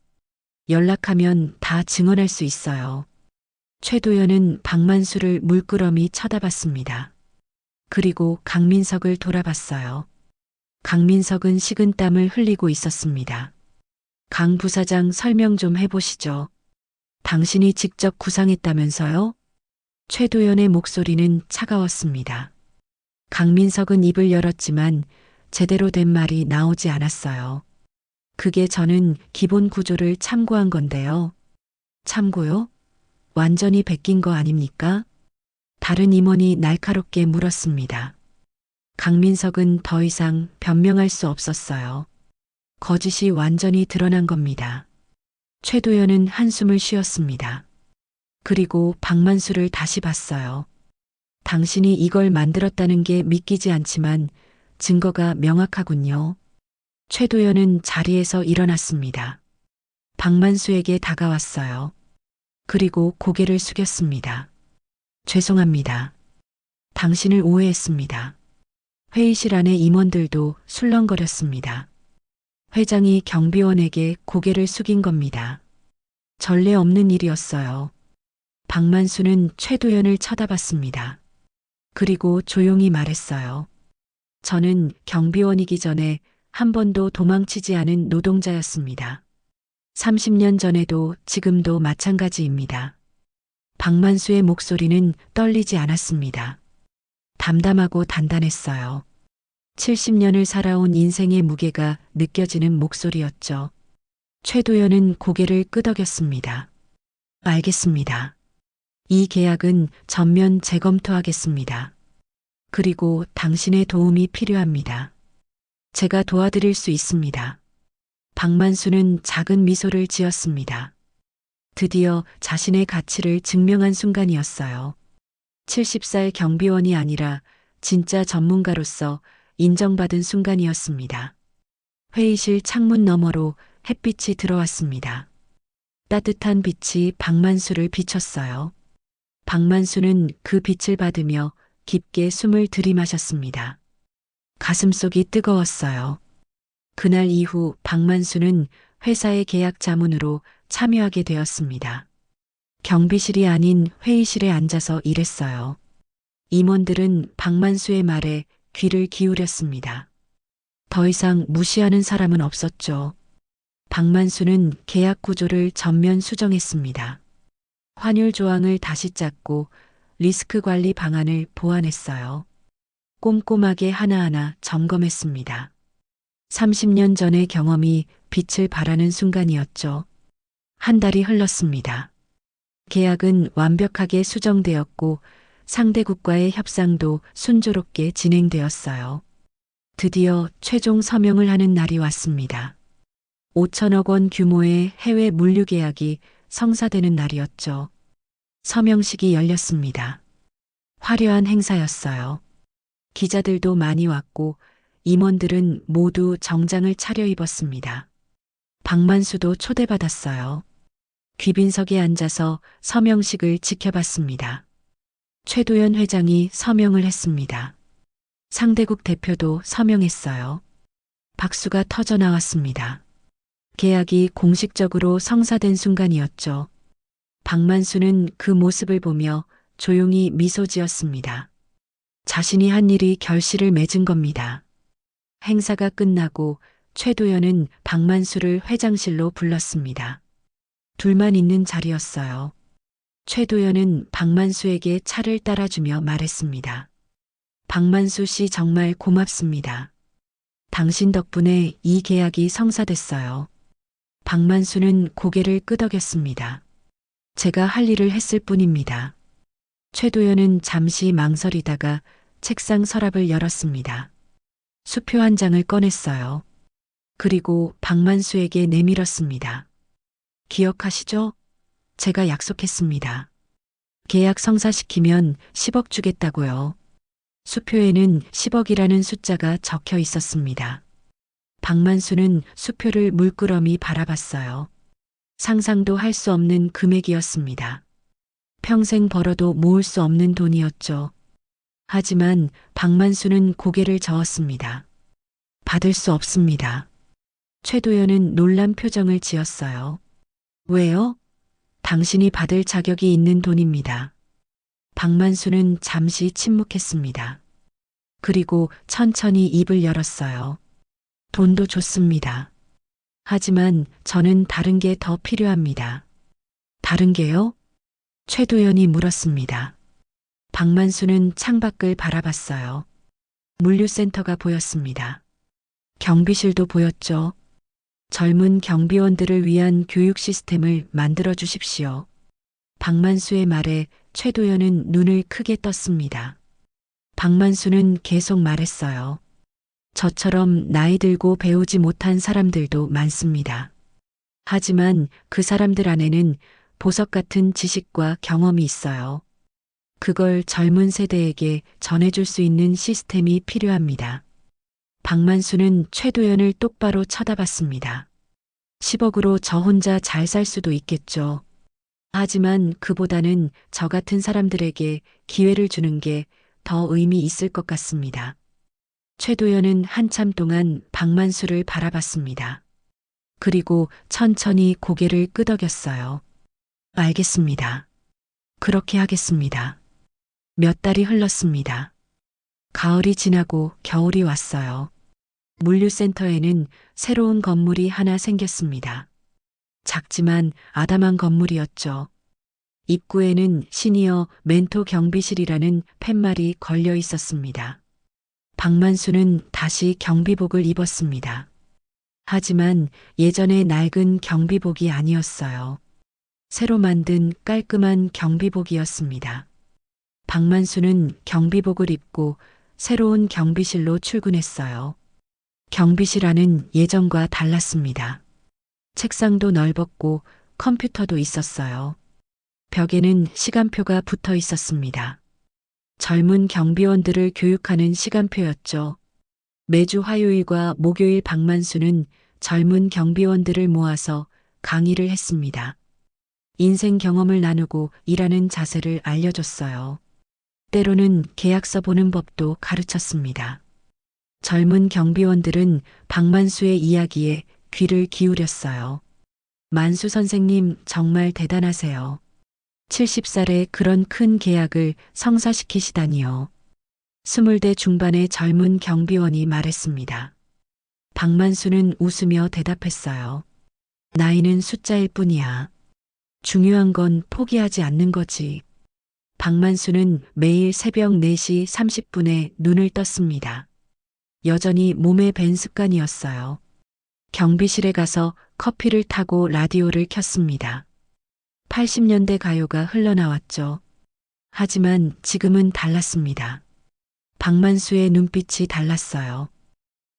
Speaker 2: 연락하면 다 증언할 수 있어요. 최도연은 박만수를 물끄러미 쳐다봤습니다. 그리고 강민석을 돌아봤어요. 강민석은 식은땀을 흘리고 있었습니다. 강 부사장 설명 좀 해보시죠. 당신이 직접 구상했다면서요? 최도연의 목소리는 차가웠습니다. 강민석은 입을 열었지만 제대로 된 말이 나오지 않았어요. 그게 저는 기본 구조를 참고한 건데요. 참고요? 완전히 베낀 거 아닙니까? 다른 임원이 날카롭게 물었습니다. 강민석은 더 이상 변명할 수 없었어요. 거짓이 완전히 드러난 겁니다. 최도연은 한숨을 쉬었습니다. 그리고 박만수를 다시 봤어요. 당신이 이걸 만들었다는 게 믿기지 않지만 증거가 명확하군요. 최도연은 자리에서 일어났습니다. 박만수에게 다가왔어요. 그리고 고개를 숙였습니다. 죄송합니다. 당신을 오해했습니다. 회의실 안의 임원들도 술렁거렸습니다. 회장이 경비원에게 고개를 숙인 겁니다. 전례 없는 일이었어요. 박만수는 최도연을 쳐다봤습니다. 그리고 조용히 말했어요. 저는 경비원이기 전에 한 번도 도망치지 않은 노동자였습니다. 30년 전에도 지금도 마찬가지입니다. 박만수의 목소리는 떨리지 않았습니다. 담담하고 단단했어요. 70년을 살아온 인생의 무게가 느껴지는 목소리였죠. 최도연은 고개를 끄덕였습니다. 알겠습니다. 이 계약은 전면 재검토하겠습니다. 그리고 당신의 도움이 필요합니다. 제가 도와드릴 수 있습니다. 박만수는 작은 미소를 지었습니다. 드디어 자신의 가치를 증명한 순간이었어요. 70살 경비원이 아니라 진짜 전문가로서 인정받은 순간이었습니다. 회의실 창문 너머로 햇빛이 들어왔습니다. 따뜻한 빛이 박만수를 비췄어요. 박만수는 그 빛을 받으며 깊게 숨을 들이마셨습니다. 가슴속이 뜨거웠어요. 그날 이후 박만수는 회사의 계약 자문으로 참여하게 되었습니다. 경비실이 아닌 회의실에 앉아서 일했어요. 임원들은 박만수의 말에 귀를 기울였습니다. 더 이상 무시하는 사람은 없었죠. 박만수는 계약 구조를 전면 수정했습니다. 환율 조항을 다시 짰고 리스크 관리 방안을 보완했어요. 꼼꼼하게 하나하나 점검했습니다. 30년 전의 경험이 빛을 발하는 순간이었죠. 한 달이 흘렀습니다. 계약은 완벽하게 수정되었고 상대국과의 협상도 순조롭게 진행되었어요. 드디어 최종 서명을 하는 날이 왔습니다. 5천억 원 규모의 해외 물류 계약이 성사되는 날이었죠. 서명식이 열렸습니다. 화려한 행사였어요. 기자들도 많이 왔고 임원들은 모두 정장을 차려입었습니다. 박만수도 초대받았어요. 귀빈석에 앉아서 서명식을 지켜봤습니다. 최도연 회장이 서명을 했습니다. 상대국 대표도 서명했어요. 박수가 터져 나왔습니다. 계약이 공식적으로 성사된 순간이었죠. 박만수는 그 모습을 보며 조용히 미소 지었습니다. 자신이 한 일이 결실을 맺은 겁니다. 행사가 끝나고 최도연은 박만수를 회장실로 불렀습니다. 둘만 있는 자리였어요. 최도연은 박만수에게 차를 따라주며 말했습니다. 박만수 씨 정말 고맙습니다. 당신 덕분에 이 계약이 성사됐어요. 박만수는 고개를 끄덕였습니다. 제가 할 일을 했을 뿐입니다. 최도연은 잠시 망설이다가 책상 서랍을 열었습니다. 수표 한 장을 꺼냈어요. 그리고 박만수에게 내밀었습니다. 기억하시죠? 제가 약속했습니다. 계약 성사시키면 10억 주겠다고요. 수표에는 10억이라는 숫자가 적혀 있었습니다. 박만수는 수표를 물끄러미 바라봤어요. 상상도 할 수 없는 금액이었습니다. 평생 벌어도 모을 수 없는 돈이었죠. 하지만 박만수는 고개를 저었습니다. 받을 수 없습니다. 최도연은 놀란 표정을 지었어요. 왜요? 당신이 받을 자격이 있는 돈입니다. 박만수는 잠시 침묵했습니다. 그리고 천천히 입을 열었어요. 돈도 좋습니다. 하지만 저는 다른 게 더 필요합니다. 다른 게요? 최도연이 물었습니다. 박만수는 창밖을 바라봤어요. 물류센터가 보였습니다. 경비실도 보였죠. 젊은 경비원들을 위한 교육 시스템을 만들어 주십시오. 박만수의 말에 최도연은 눈을 크게 떴습니다. 박만수는 계속 말했어요. 저처럼 나이 들고 배우지 못한 사람들도 많습니다. 하지만 그 사람들 안에는 보석 같은 지식과 경험이 있어요. 그걸 젊은 세대에게 전해줄 수 있는 시스템이 필요합니다. 박만수는 최도연을 똑바로 쳐다봤습니다. 10억으로 저 혼자 잘 살 수도 있겠죠. 하지만 그보다는 저 같은 사람들에게 기회를 주는 게 더 의미 있을 것 같습니다. 최도연은 한참 동안 박만수를 바라봤습니다. 그리고 천천히 고개를 끄덕였어요. 알겠습니다. 그렇게 하겠습니다. 몇 달이 흘렀습니다. 가을이 지나고 겨울이 왔어요. 물류센터에는 새로운 건물이 하나 생겼습니다. 작지만 아담한 건물이었죠. 입구에는 시니어 멘토 경비실이라는 팻말이 걸려 있었습니다. 박만수는 다시 경비복을 입었습니다. 하지만 예전의 낡은 경비복이 아니었어요. 새로 만든 깔끔한 경비복이었습니다. 박만수는 경비복을 입고 새로운 경비실로 출근했어요. 경비실 안은 예전과 달랐습니다. 책상도 넓었고 컴퓨터도 있었어요. 벽에는 시간표가 붙어 있었습니다. 젊은 경비원들을 교육하는 시간표였죠. 매주 화요일과 목요일 박만수는 젊은 경비원들을 모아서 강의를 했습니다. 인생 경험을 나누고 일하는 자세를 알려줬어요. 때로는 계약서 보는 법도 가르쳤습니다. 젊은 경비원들은 박만수의 이야기에 귀를 기울였어요. 만수 선생님 정말 대단하세요. 70살에 그런 큰 계약을 성사시키시다니요. 20대 중반의 젊은 경비원이 말했습니다. 박만수는 웃으며 대답했어요. 나이는 숫자일 뿐이야. 중요한 건 포기하지 않는 거지. 박만수는 매일 새벽 4시 30분에 눈을 떴습니다. 여전히 몸에 밴 습관이었어요. 경비실에 가서 커피를 타고 라디오를 켰습니다. 80년대 가요가 흘러나왔죠. 하지만 지금은 달랐습니다. 박만수의 눈빛이 달랐어요.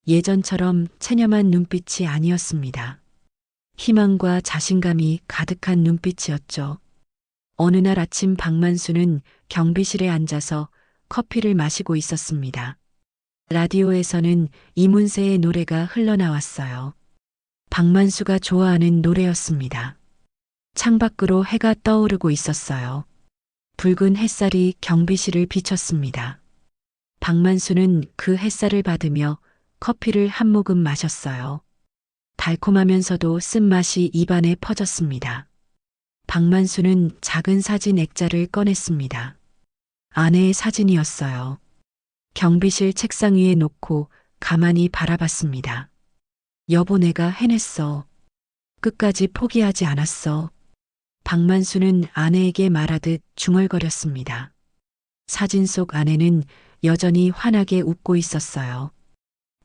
Speaker 2: 예전처럼 체념한 눈빛이 아니었습니다. 희망과 자신감이 가득한 눈빛이었죠. 어느 날 아침 박만수는 경비실에 앉아서 커피를 마시고 있었습니다. 라디오에서는 이문세의 노래가 흘러나왔어요. 박만수가 좋아하는 노래였습니다. 창밖으로 해가 떠오르고 있었어요. 붉은 햇살이 경비실을 비췄습니다. 박만수는 그 햇살을 받으며 커피를 한 모금 마셨어요. 달콤하면서도 쓴맛이 입안에 퍼졌습니다. 박만수는 작은 사진 액자를 꺼냈습니다. 아내의 사진이었어요. 경비실 책상 위에 놓고 가만히 바라봤습니다. 여보, 내가 해냈어. 끝까지 포기하지 않았어. 박만수는 아내에게 말하듯 중얼거렸습니다. 사진 속 아내는 여전히 환하게 웃고 있었어요.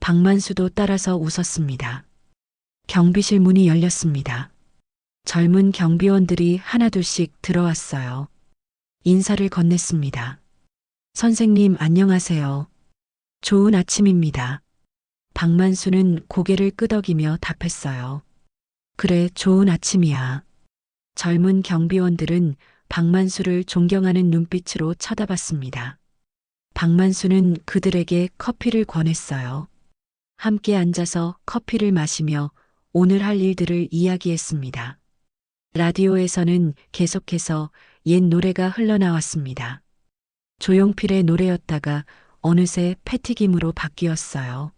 Speaker 2: 박만수도 따라서 웃었습니다. 경비실 문이 열렸습니다. 젊은 경비원들이 하나둘씩 들어왔어요. 인사를 건넸습니다. 선생님 안녕하세요. 좋은 아침입니다. 박만수는 고개를 끄덕이며 답했어요. 그래, 좋은 아침이야. 젊은 경비원들은 박만수를 존경하는 눈빛으로 쳐다봤습니다. 박만수는 그들에게 커피를 권했어요. 함께 앉아서 커피를 마시며 오늘 할 일들을 이야기했습니다. 라디오에서는 계속해서 옛 노래가 흘러나왔습니다. 조용필의 노래였다가 어느새 패티김으로 바뀌었어요.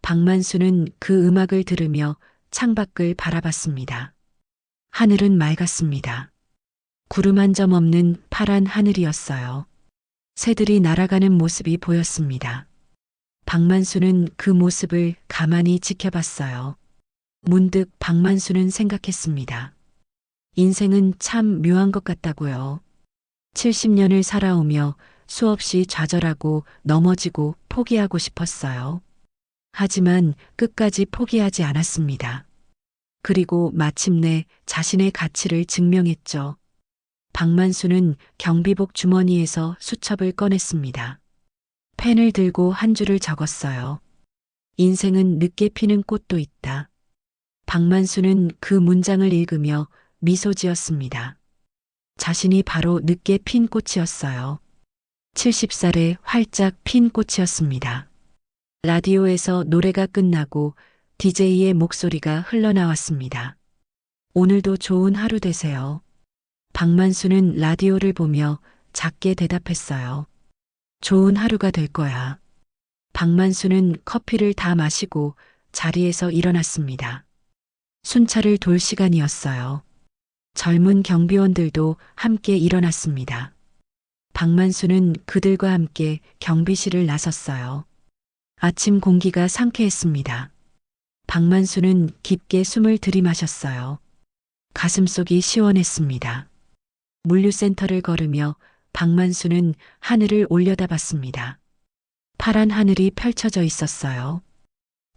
Speaker 2: 박만수는 그 음악을 들으며 창밖을 바라봤습니다. 하늘은 맑았습니다. 구름 한 점 없는 파란 하늘이었어요. 새들이 날아가는 모습이 보였습니다. 박만수는 그 모습을 가만히 지켜봤어요. 문득 박만수는 생각했습니다. 인생은 참 묘한 것 같다고요. 70년을 살아오며 수없이 좌절하고 넘어지고 포기하고 싶었어요. 하지만 끝까지 포기하지 않았습니다. 그리고 마침내 자신의 가치를 증명했죠. 박만수는 경비복 주머니에서 수첩을 꺼냈습니다. 펜을 들고 한 줄을 적었어요. 인생은 늦게 피는 꽃도 있다. 박만수는 그 문장을 읽으며 미소 지었습니다. 자신이 바로 늦게 핀 꽃이었어요. 70살에 활짝 핀 꽃이었습니다. 라디오에서 노래가 끝나고 DJ의 목소리가 흘러나왔습니다. 오늘도 좋은 하루 되세요. 박만수는 라디오를 보며 작게 대답했어요. 좋은 하루가 될 거야. 박만수는 커피를 다 마시고 자리에서 일어났습니다. 순찰을 돌 시간이었어요. 젊은 경비원들도 함께 일어났습니다. 박만수는 그들과 함께 경비실을 나섰어요. 아침 공기가 상쾌했습니다. 박만수는 깊게 숨을 들이마셨어요. 가슴속이 시원했습니다. 물류센터를 걸으며 박만수는 하늘을 올려다봤습니다. 파란 하늘이 펼쳐져 있었어요.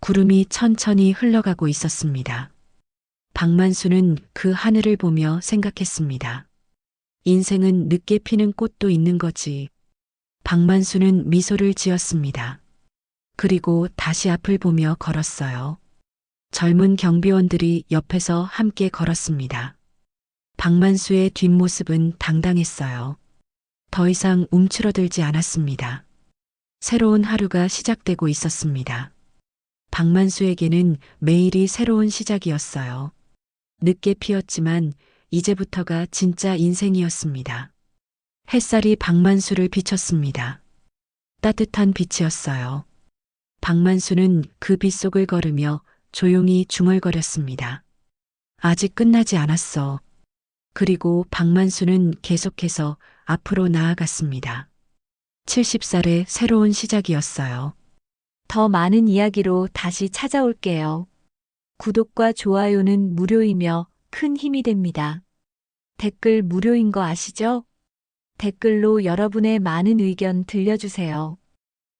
Speaker 2: 구름이 천천히 흘러가고 있었습니다. 박만수는 그 하늘을 보며 생각했습니다. 인생은 늦게 피는 꽃도 있는 거지. 박만수는 미소를 지었습니다. 그리고 다시 앞을 보며 걸었어요. 젊은 경비원들이 옆에서 함께 걸었습니다. 박만수의 뒷모습은 당당했어요. 더 이상 움츠러들지 않았습니다. 새로운 하루가 시작되고 있었습니다. 박만수에게는 매일이 새로운 시작이었어요. 늦게 피었지만 이제부터가 진짜 인생이었습니다. 햇살이 박만수를 비췄습니다. 따뜻한 빛이었어요. 박만수는 그 빛 속을 걸으며 조용히 중얼거렸습니다. 아직 끝나지 않았어. 그리고 박만수는 계속해서 앞으로 나아갔습니다. 70살의 새로운 시작이었어요.
Speaker 3: 더 많은 이야기로 다시 찾아올게요. 구독과 좋아요는 무료이며 큰 힘이 됩니다. 댓글 무료인 거 아시죠? 댓글로 여러분의 많은 의견 들려주세요.